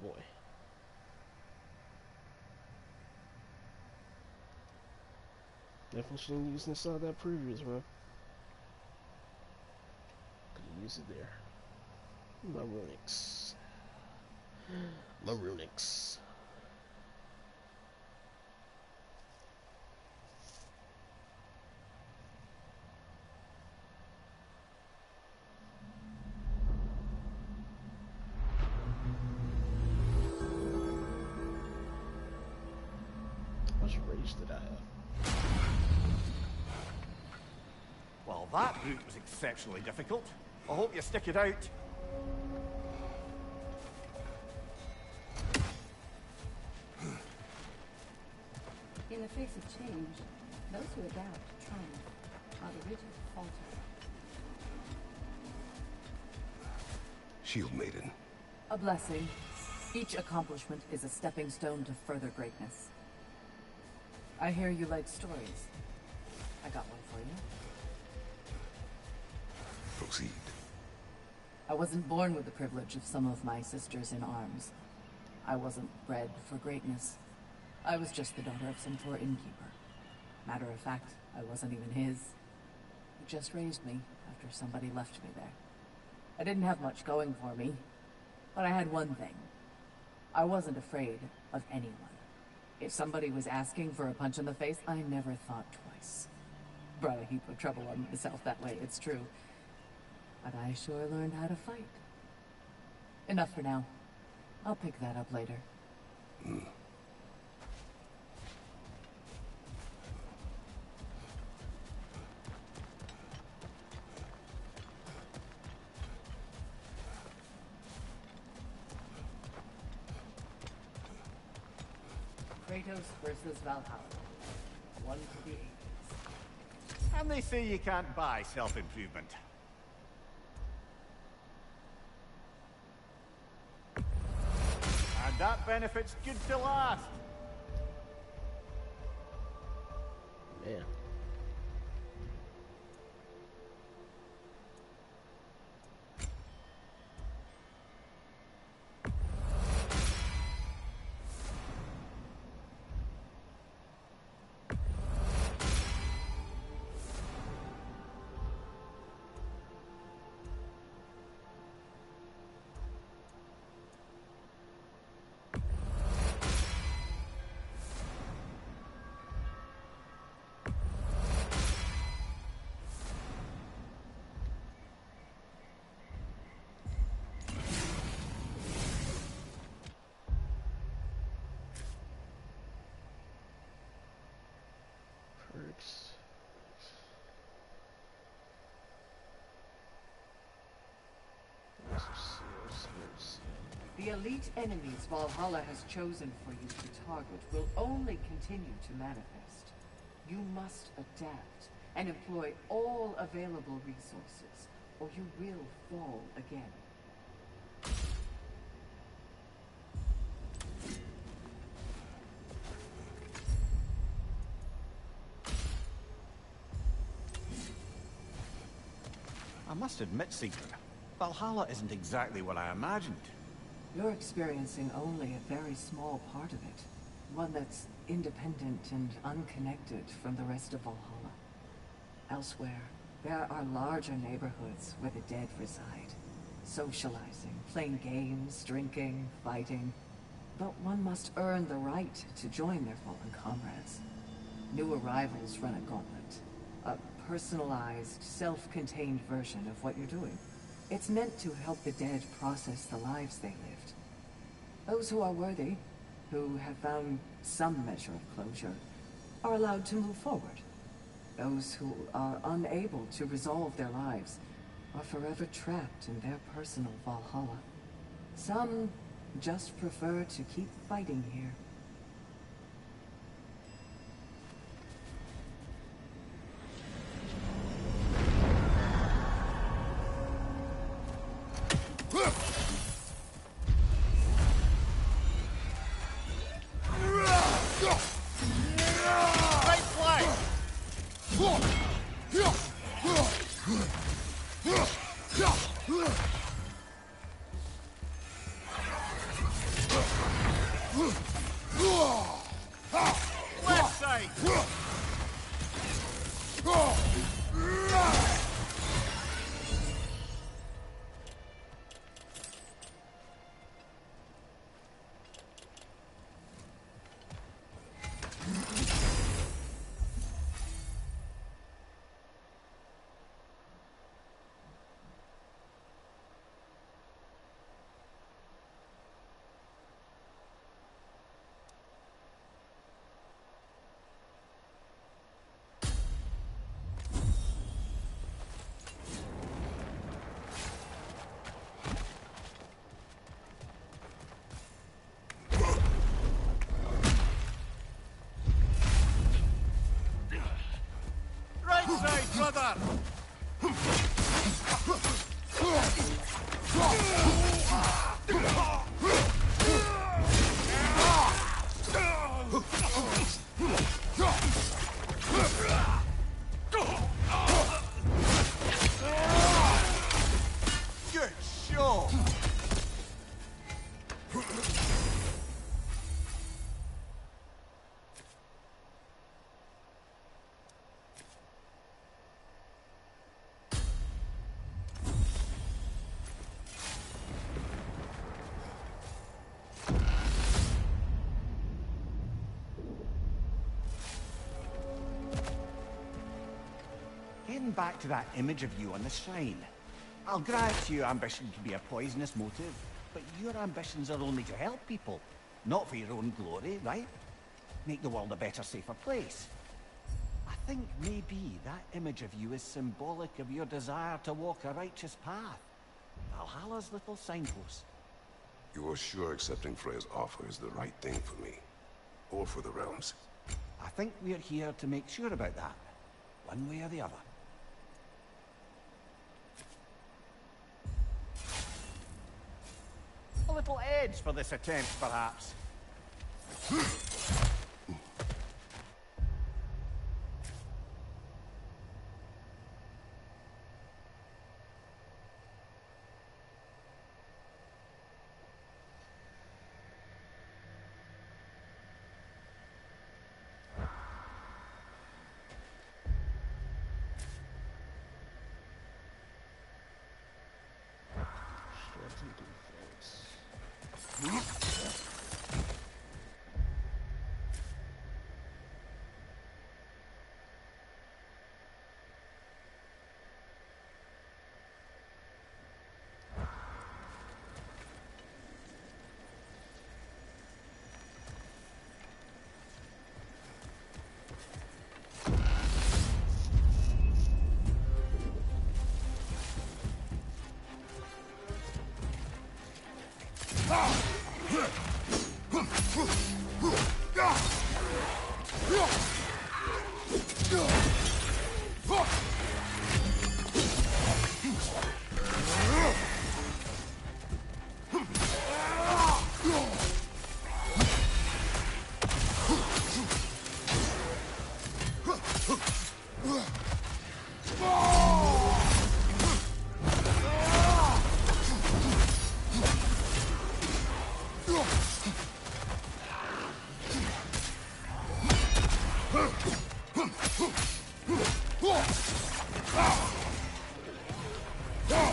Boy. Definitely shouldn't use this out of that previous one. Could've used it there. Marunix. Marunix. How much rage did I have? Well, that route was exceptionally difficult. I hope you stick it out. In the face of change, those who adapt triumph, while the rigid falter. Shield Maiden. A blessing. Each accomplishment is a stepping stone to further greatness. I hear you like stories. I got one for you. Proceed. I wasn't born with the privilege of some of my sisters in arms. I wasn't bred for greatness. I was just the daughter of some poor innkeeper. Matter of fact, I wasn't even his. He just raised me after somebody left me there. I didn't have much going for me, but I had one thing. I wasn't afraid of anyone. If somebody was asking for a punch in the face, I never thought twice. Brought a heap of trouble on myself that way, it's true. But I sure learned how to fight. Enough for now. I'll pick that up later. Kratos versus Valhalla. One for the ages. And they say you can't buy self-improvement. And that benefit's good to last. Man. Perks. The elite enemies Valhalla has chosen for you to target will only continue to manifest. You must adapt and employ all available resources, or you will fall again. I must admit, Seeker, Valhalla isn't exactly what I imagined. You're experiencing only a very small part of it. One that's independent and unconnected from the rest of Valhalla. Elsewhere, there are larger neighborhoods where the dead reside. Socializing, playing games, drinking, fighting. But one must earn the right to join their fallen comrades. New arrivals run a gauntlet. A personalized, self-contained version of what you're doing. It's meant to help the dead process the lives they lived. Those who are worthy, who have found some measure of closure, are allowed to move forward. Those who are unable to resolve their lives are forever trapped in their personal Valhalla. Some just prefer to keep fighting here. Left side! Right side, brother! Good show! Getting back to that image of you on the shrine. I'll grant you ambition can be a poisonous motive, but your ambitions are only to help people, not for your own glory, right? Make the world a better, safer place. I think maybe that image of you is symbolic of your desire to walk a righteous path. Valhalla's little signpost. You're sure accepting Freya's offer is the right thing for me? Or for the realms? I think we're here to make sure about that, one way or the other. A little edge for this attempt, perhaps.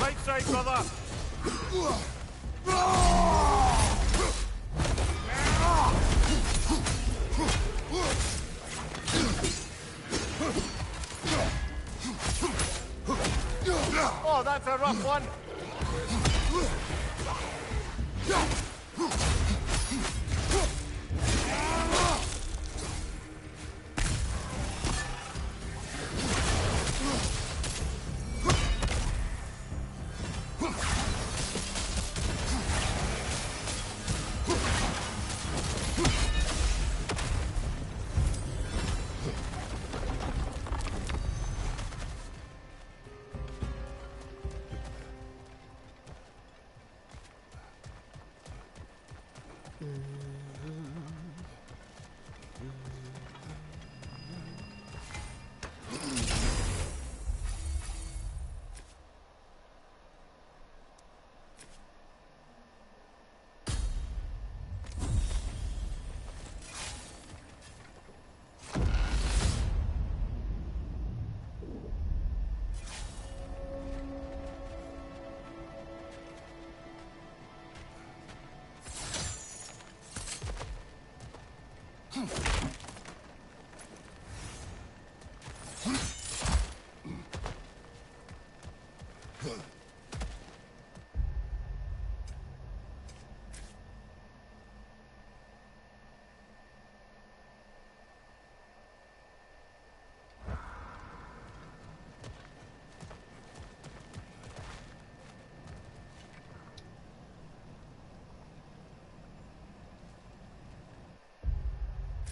Right side, brother! That's a rough one.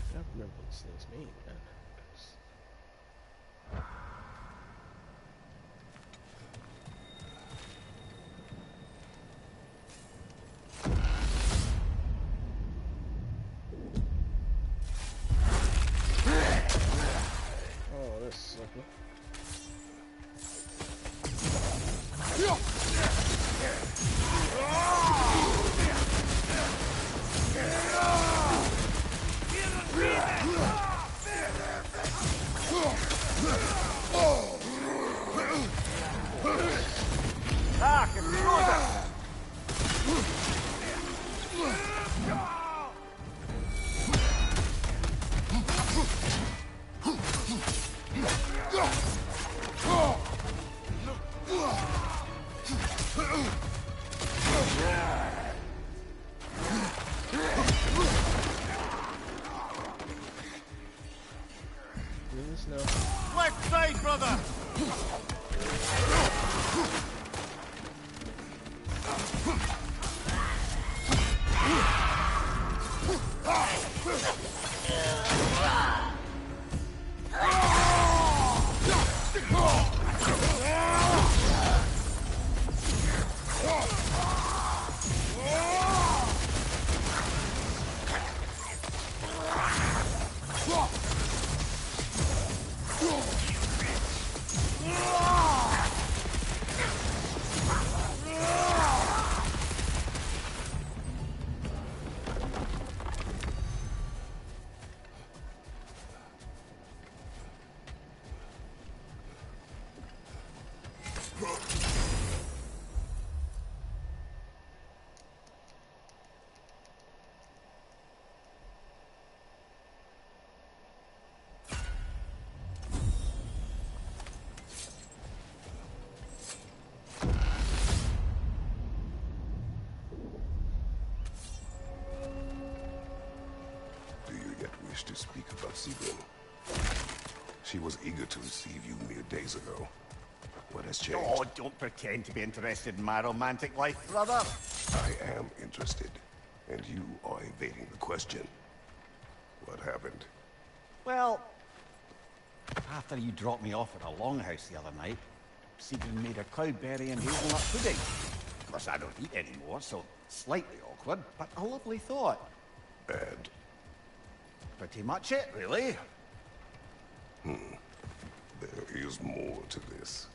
I don't remember what these things mean. Oh, this sucker. Ah, controller! Do this now. Left side, brother! Do you yet wish to speak about Sigrun? She was eager to receive you mere days ago. What has changed? Oh, don't pretend to be interested in my romantic life, brother. I am interested, and you are evading the question. What happened? Well, after you dropped me off at a longhouse the other night, Sigrun made a cloudberry and hazelnut pudding. Of course, I don't eat anymore, so slightly awkward, but a lovely thought. And? Pretty much it, really. There is more to this.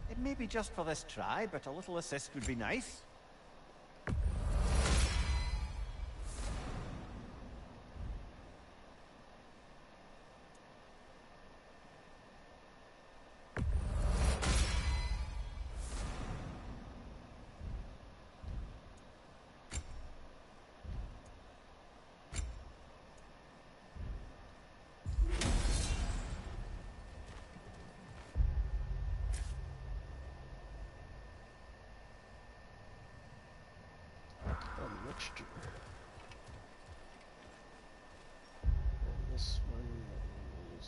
It may be just for this try, but a little assist would be nice. Mixture. And this one is...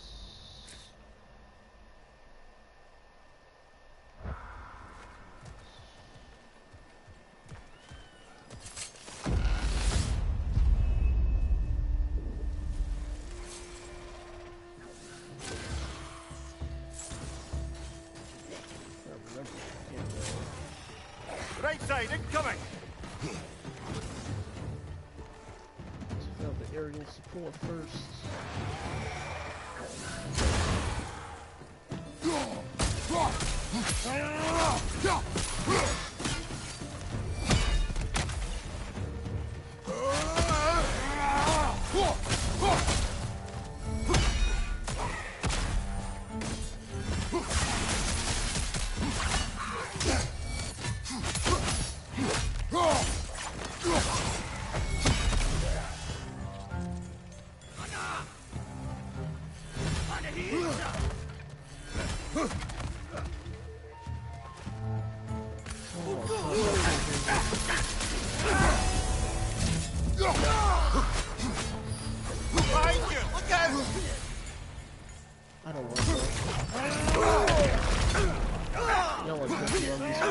Right side, incoming! The aerial support first. I don't want that. Y'all are cooking on these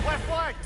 Left flank!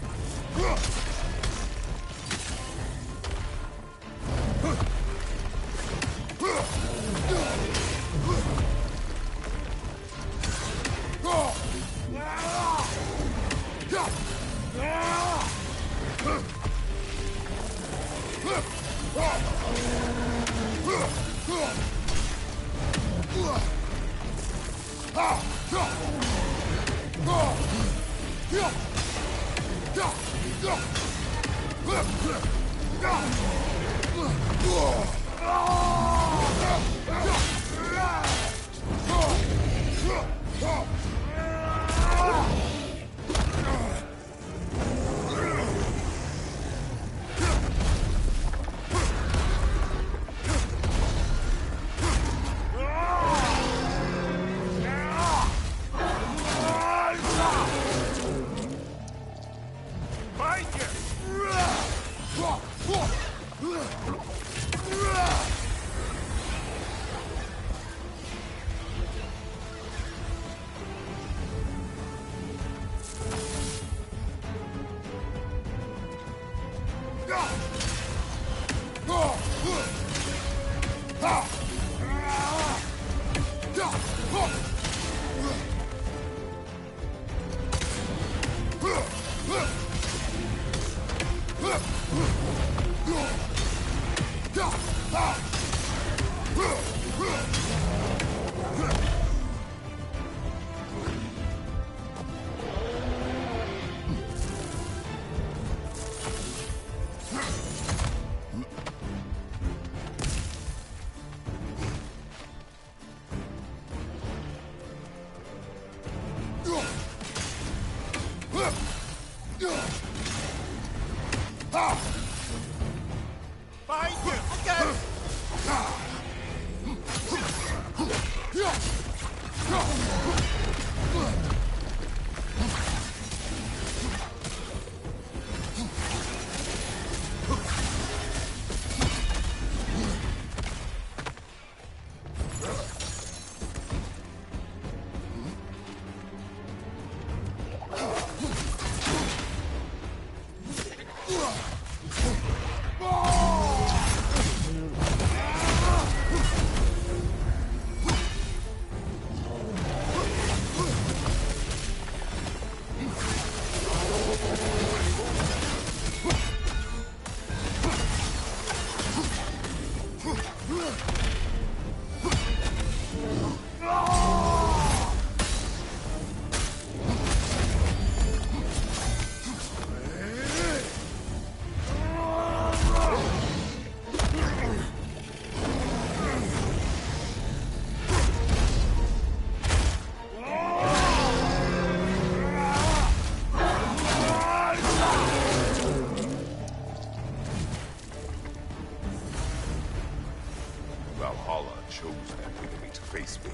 Valhalla chose an enemy to face me.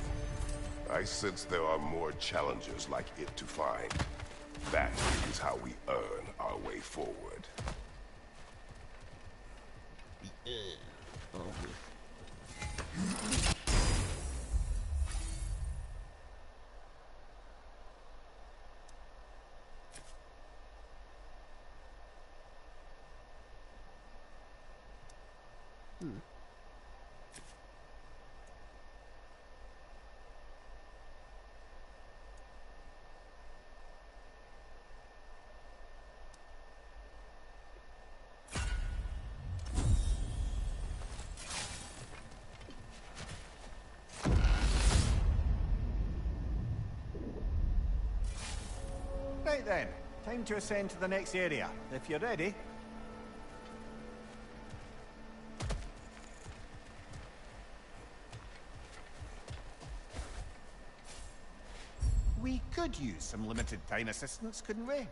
I sense there are more challengers like it to find. That is how we earn our way forward. Right then, time to ascend to the next area, if you're ready. We could use some limited time assistance, couldn't we?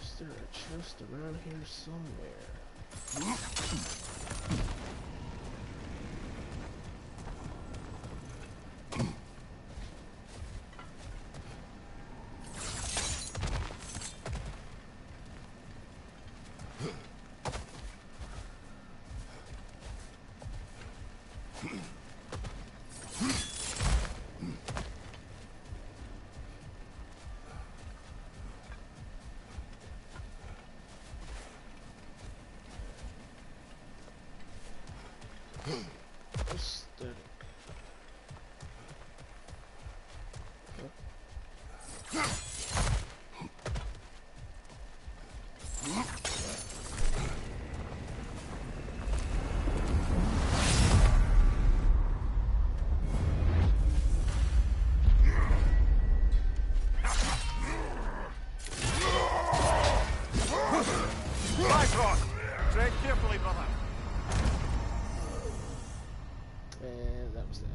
Is there a chest around here somewhere? Aesthetic. Ragnarok! Tread carefully, brother. And that was that.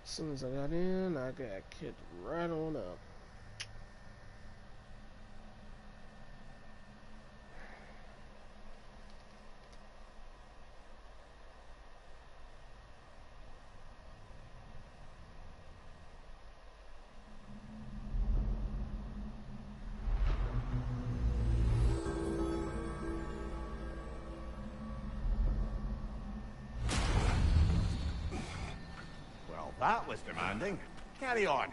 As soon as I got in, I got kicked right on up. Well, that was demanding. Carry on.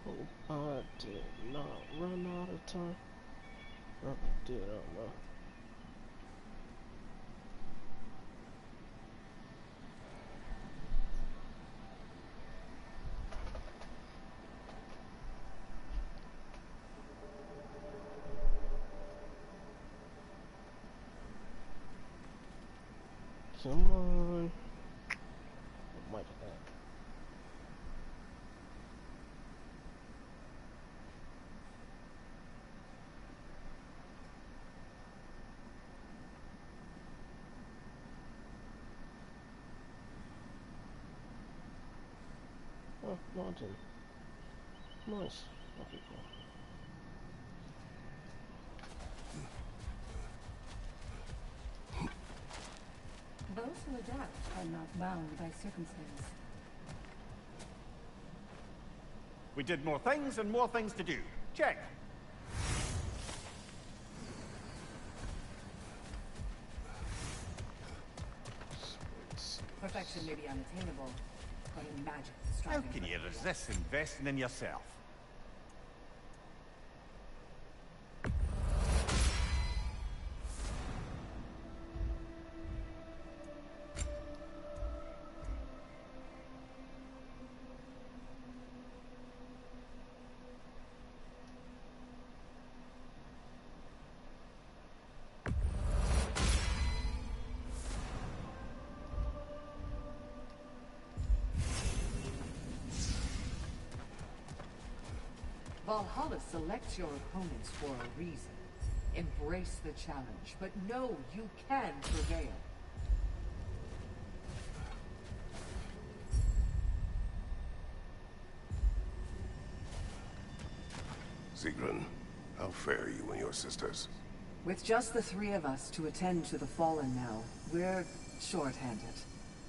Hope I did not run out of time. Oh, I did, I don't know. Come on. Oh, my God. Oh, mountain. Nice. Okay, cool. Those who adapt are not bound by circumstance. We did more things and more things to do. Check. Perfection may be unattainable, but in magic, How striving can for you it is. resist investing in yourself? Valhalla selects your opponents for a reason. Embrace the challenge, but know you can prevail. Sigrun, how fare you and your sisters? With just the three of us to attend to the fallen now, we're short-handed.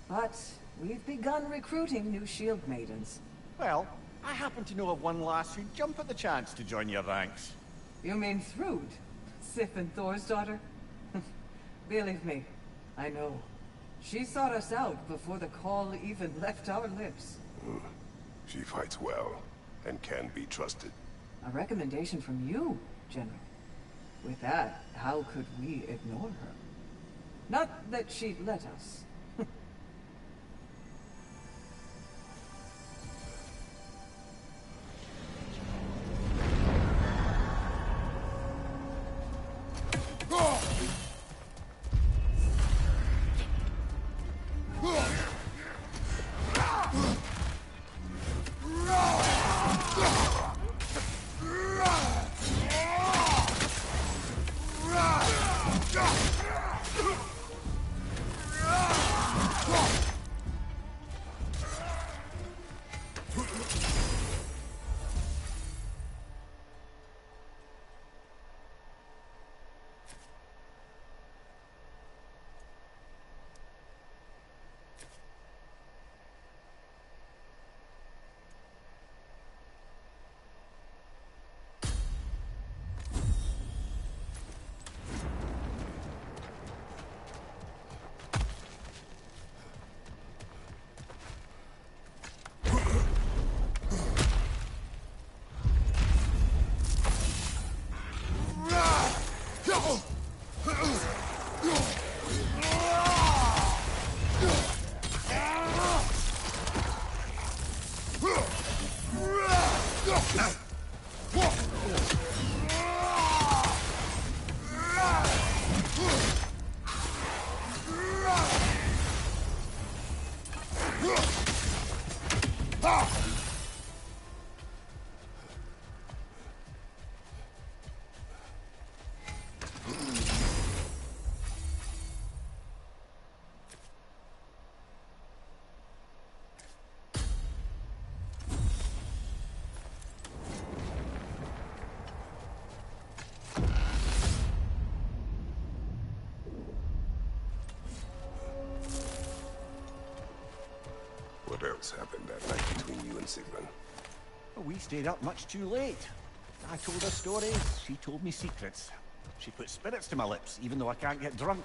But we've begun recruiting new shield maidens. Well, I happen to know of one lass who'd jump at the chance to join your ranks. You mean Thrud? Sif and Thor's daughter? Believe me, I know. She sought us out before the call even left our lips. She fights well, and can be trusted. A recommendation from you, General. With that, how could we ignore her? Not that she'd let us. What else happened that night between you and Sigrun? Well, we stayed up much too late. I told her stories, she told me secrets. She put spirits to my lips, even though I can't get drunk.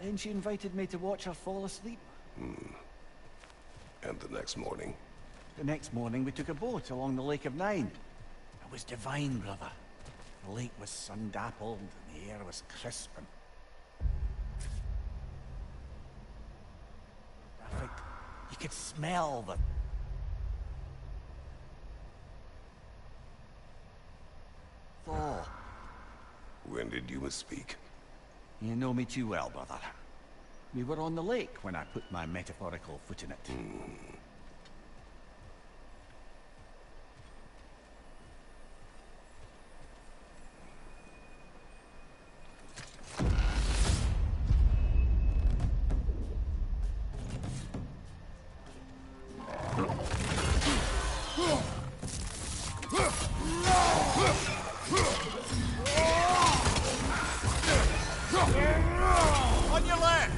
Then she invited me to watch her fall asleep. And the next morning? The next morning, we took a boat along the Lake of Nine. It was divine, brother. The lake was sun-dappled, and the air was crisp and... perfect. You could smell the... When did you misspeak? You know me too well, brother. We were on the lake when I put my metaphorical foot in it. On your left!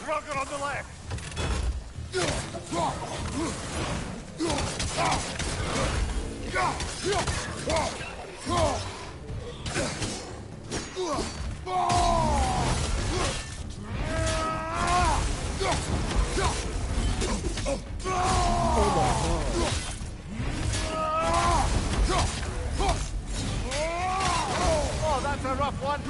Drugger on the left! Oh, that's a rough one!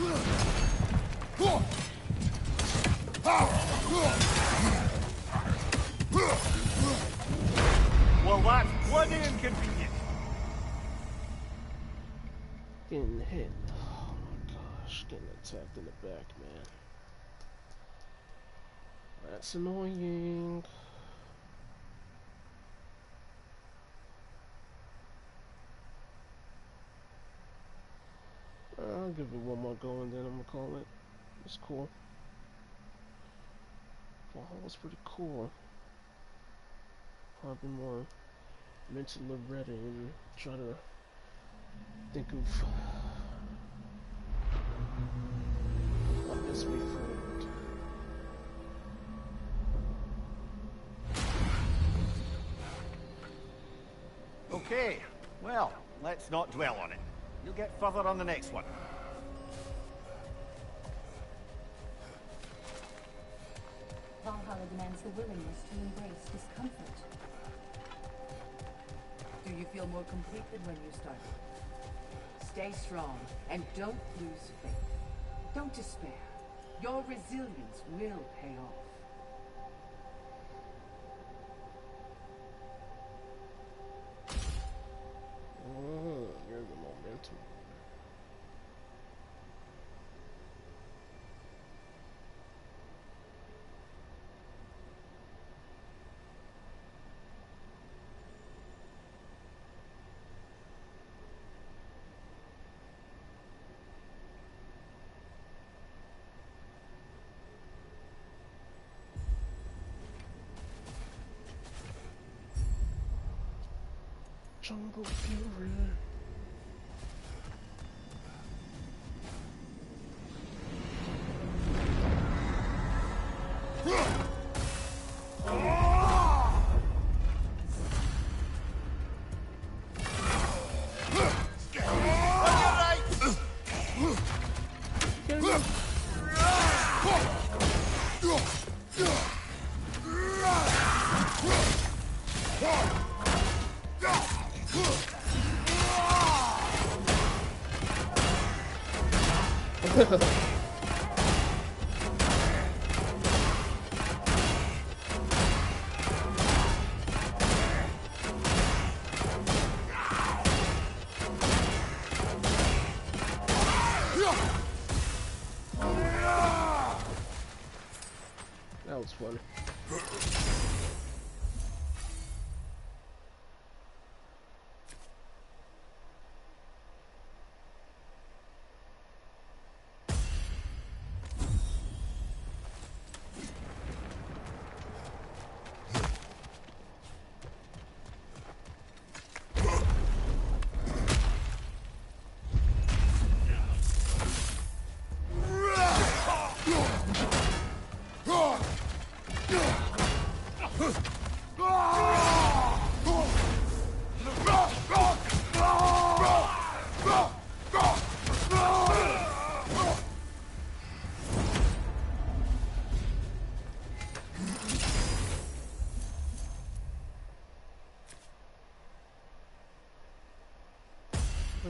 Well, that's bloody inconvenient. Getting hit. Oh my gosh, getting attacked in the back, man. That's annoying. I'll give it one more go and then I'm gonna call it. It's cool. Valhalla's pretty cool. Probably more mentally ready and try to think of what best way forward. Okay, well, let's not dwell on it. You'll get further on the next one. Valhalla demands the willingness to embrace discomfort. Do you feel more complete than when you started? Stay strong and don't lose faith. Don't despair. Your resilience will pay off. You're the momentum. Jungle Fury. That was fun.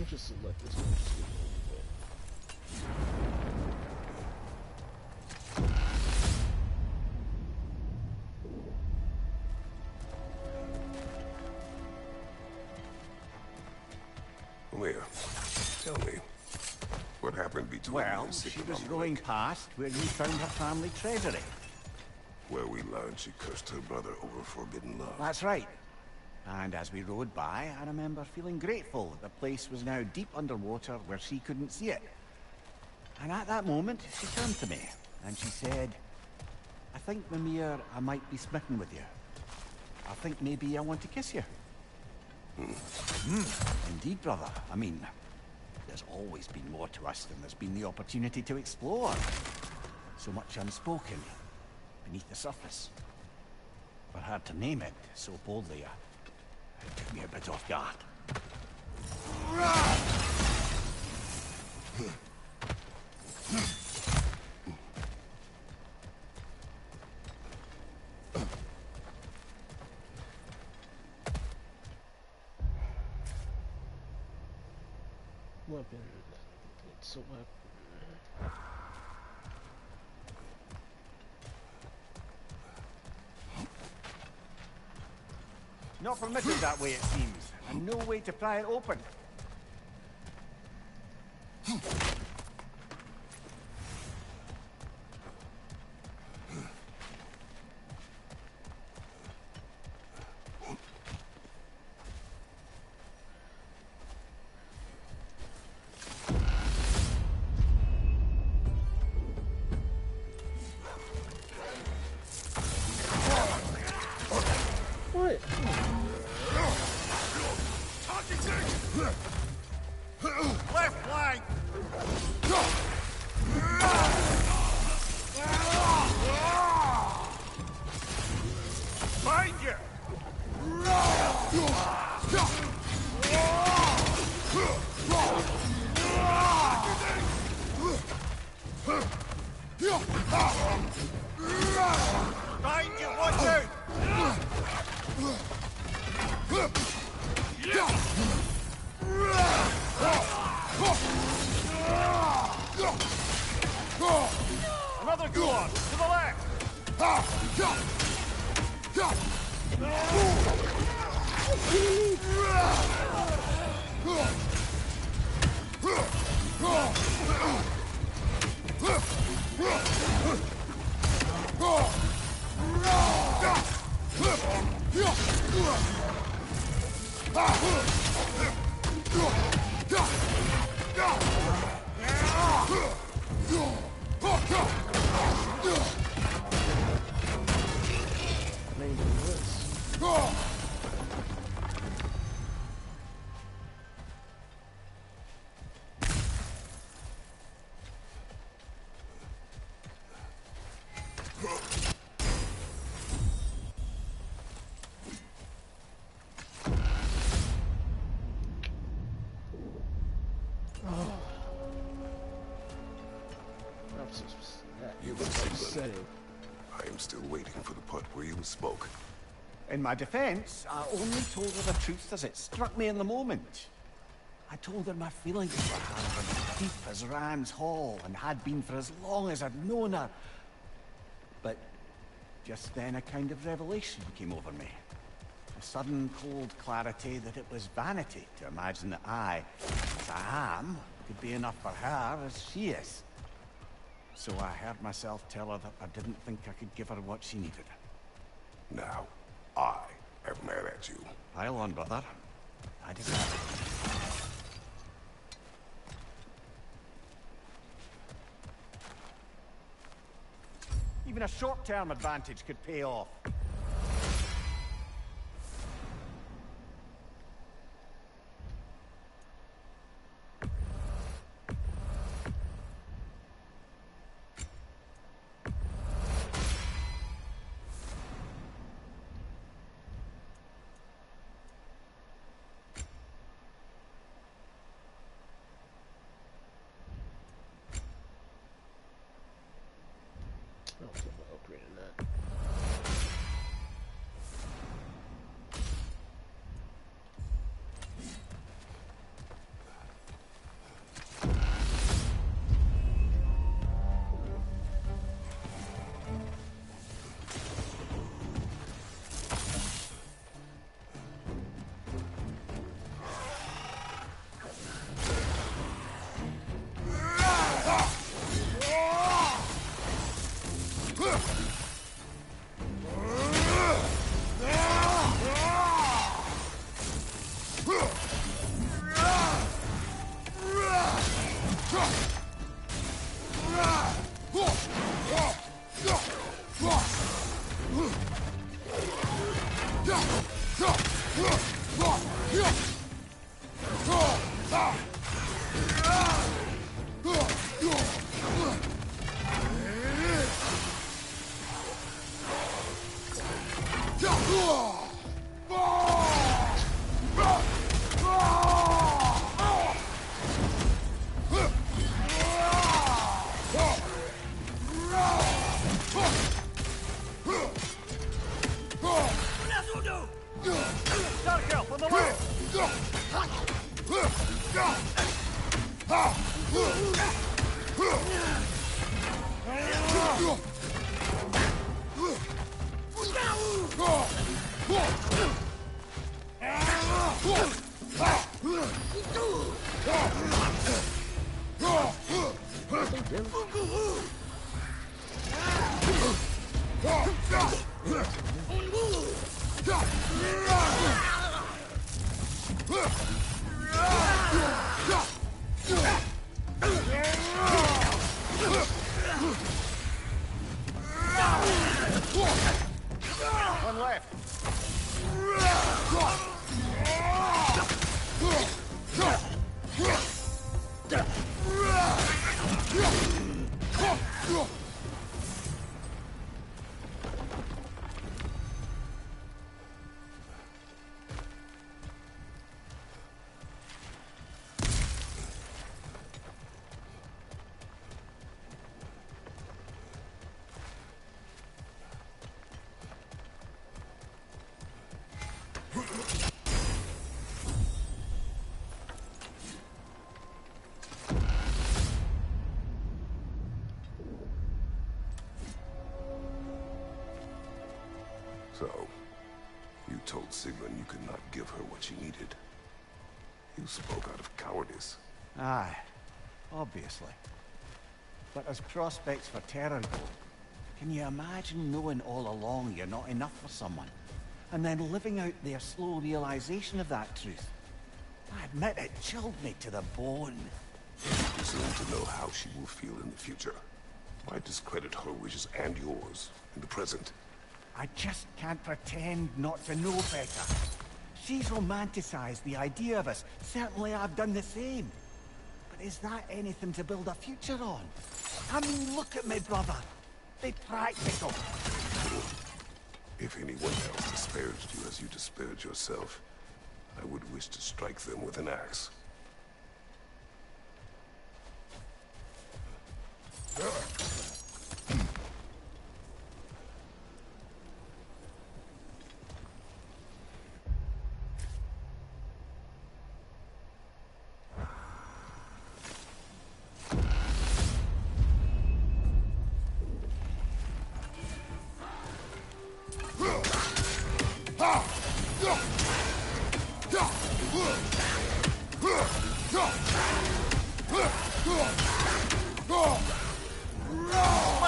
I'll just let this one just get over Leah, tell me, what happened between you Well, and she Sigmund was on the going lake? past where you found her family treasury. Where we learned she cursed her brother over forbidden love. That's right. And as we rode by, I remember feeling grateful that the place was now deep underwater where she couldn't see it. And at that moment, she turned to me, and she said, I think, Mimir, I might be smitten with you. I think maybe I want to kiss you. Indeed, brother. I mean, there's always been more to us than there's been the opportunity to explore. So much unspoken, beneath the surface. For her to name it so boldly, it took me a bit off guard. weapon. It's a weapon. Not permitted that way, it seems. And no way to pry it open. What? Left flank! Find you! Find you! Watch out! Another good one! To the left! Maybe this. You That's Sigmund. upsetting. I am still waiting for the part where you spoke. In my defense, I only told her the truth as it struck me in the moment. I told her my feelings for her were as deep as Rand's Hall and had been for as long as I'd known her. But just then a kind of revelation came over me. A sudden cold clarity that it was vanity to imagine that I, as I am, could be enough for her as she is. So I heard myself tell her that I didn't think I could give her what she needed. Now, I am mad at you. Pile on, brother. I deserve it. Even a short-term advantage could pay off. I'll keep upgrading that. One left. So, you told Sigrun you could not give her what she needed. You spoke out of cowardice. Aye, obviously. But as prospects for terror go, can you imagine knowing all along you're not enough for someone, and then living out their slow realization of that truth? I admit it chilled me to the bone. You seem to know how she will feel in the future. Why discredit her wishes and yours in the present? I just can't pretend not to know better. She's romanticized the idea of us. Certainly I've done the same. But is that anything to build a future on? I mean, look at me, brother. Be practical. If anyone else disparaged you as you disparaged yourself, I would wish to strike them with an axe.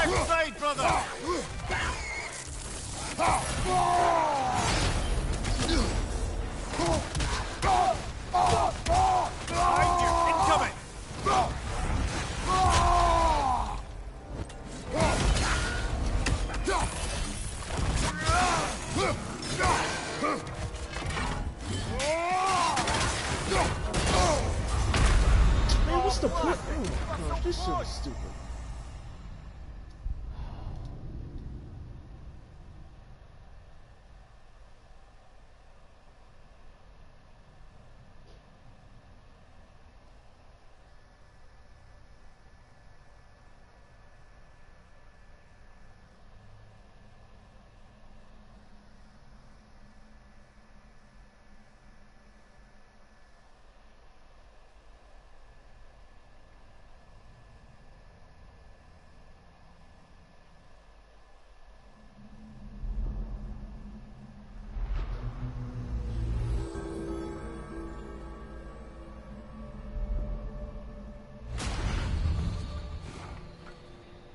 Left side, brother! Behind you, incoming! Man, what's the point? Oh my gosh, this shit is stupid.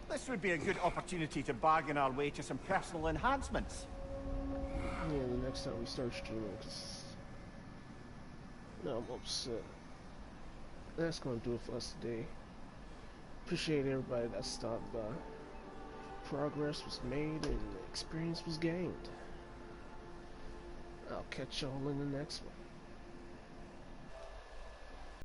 This would be a good opportunity to bargain our way to some personal enhancements. Yeah, the next time we start streaming, cause now I'm upset. That's gonna do it for us today. Appreciate everybody that stopped by. Progress was made and experience was gained. catch y'all in the next one.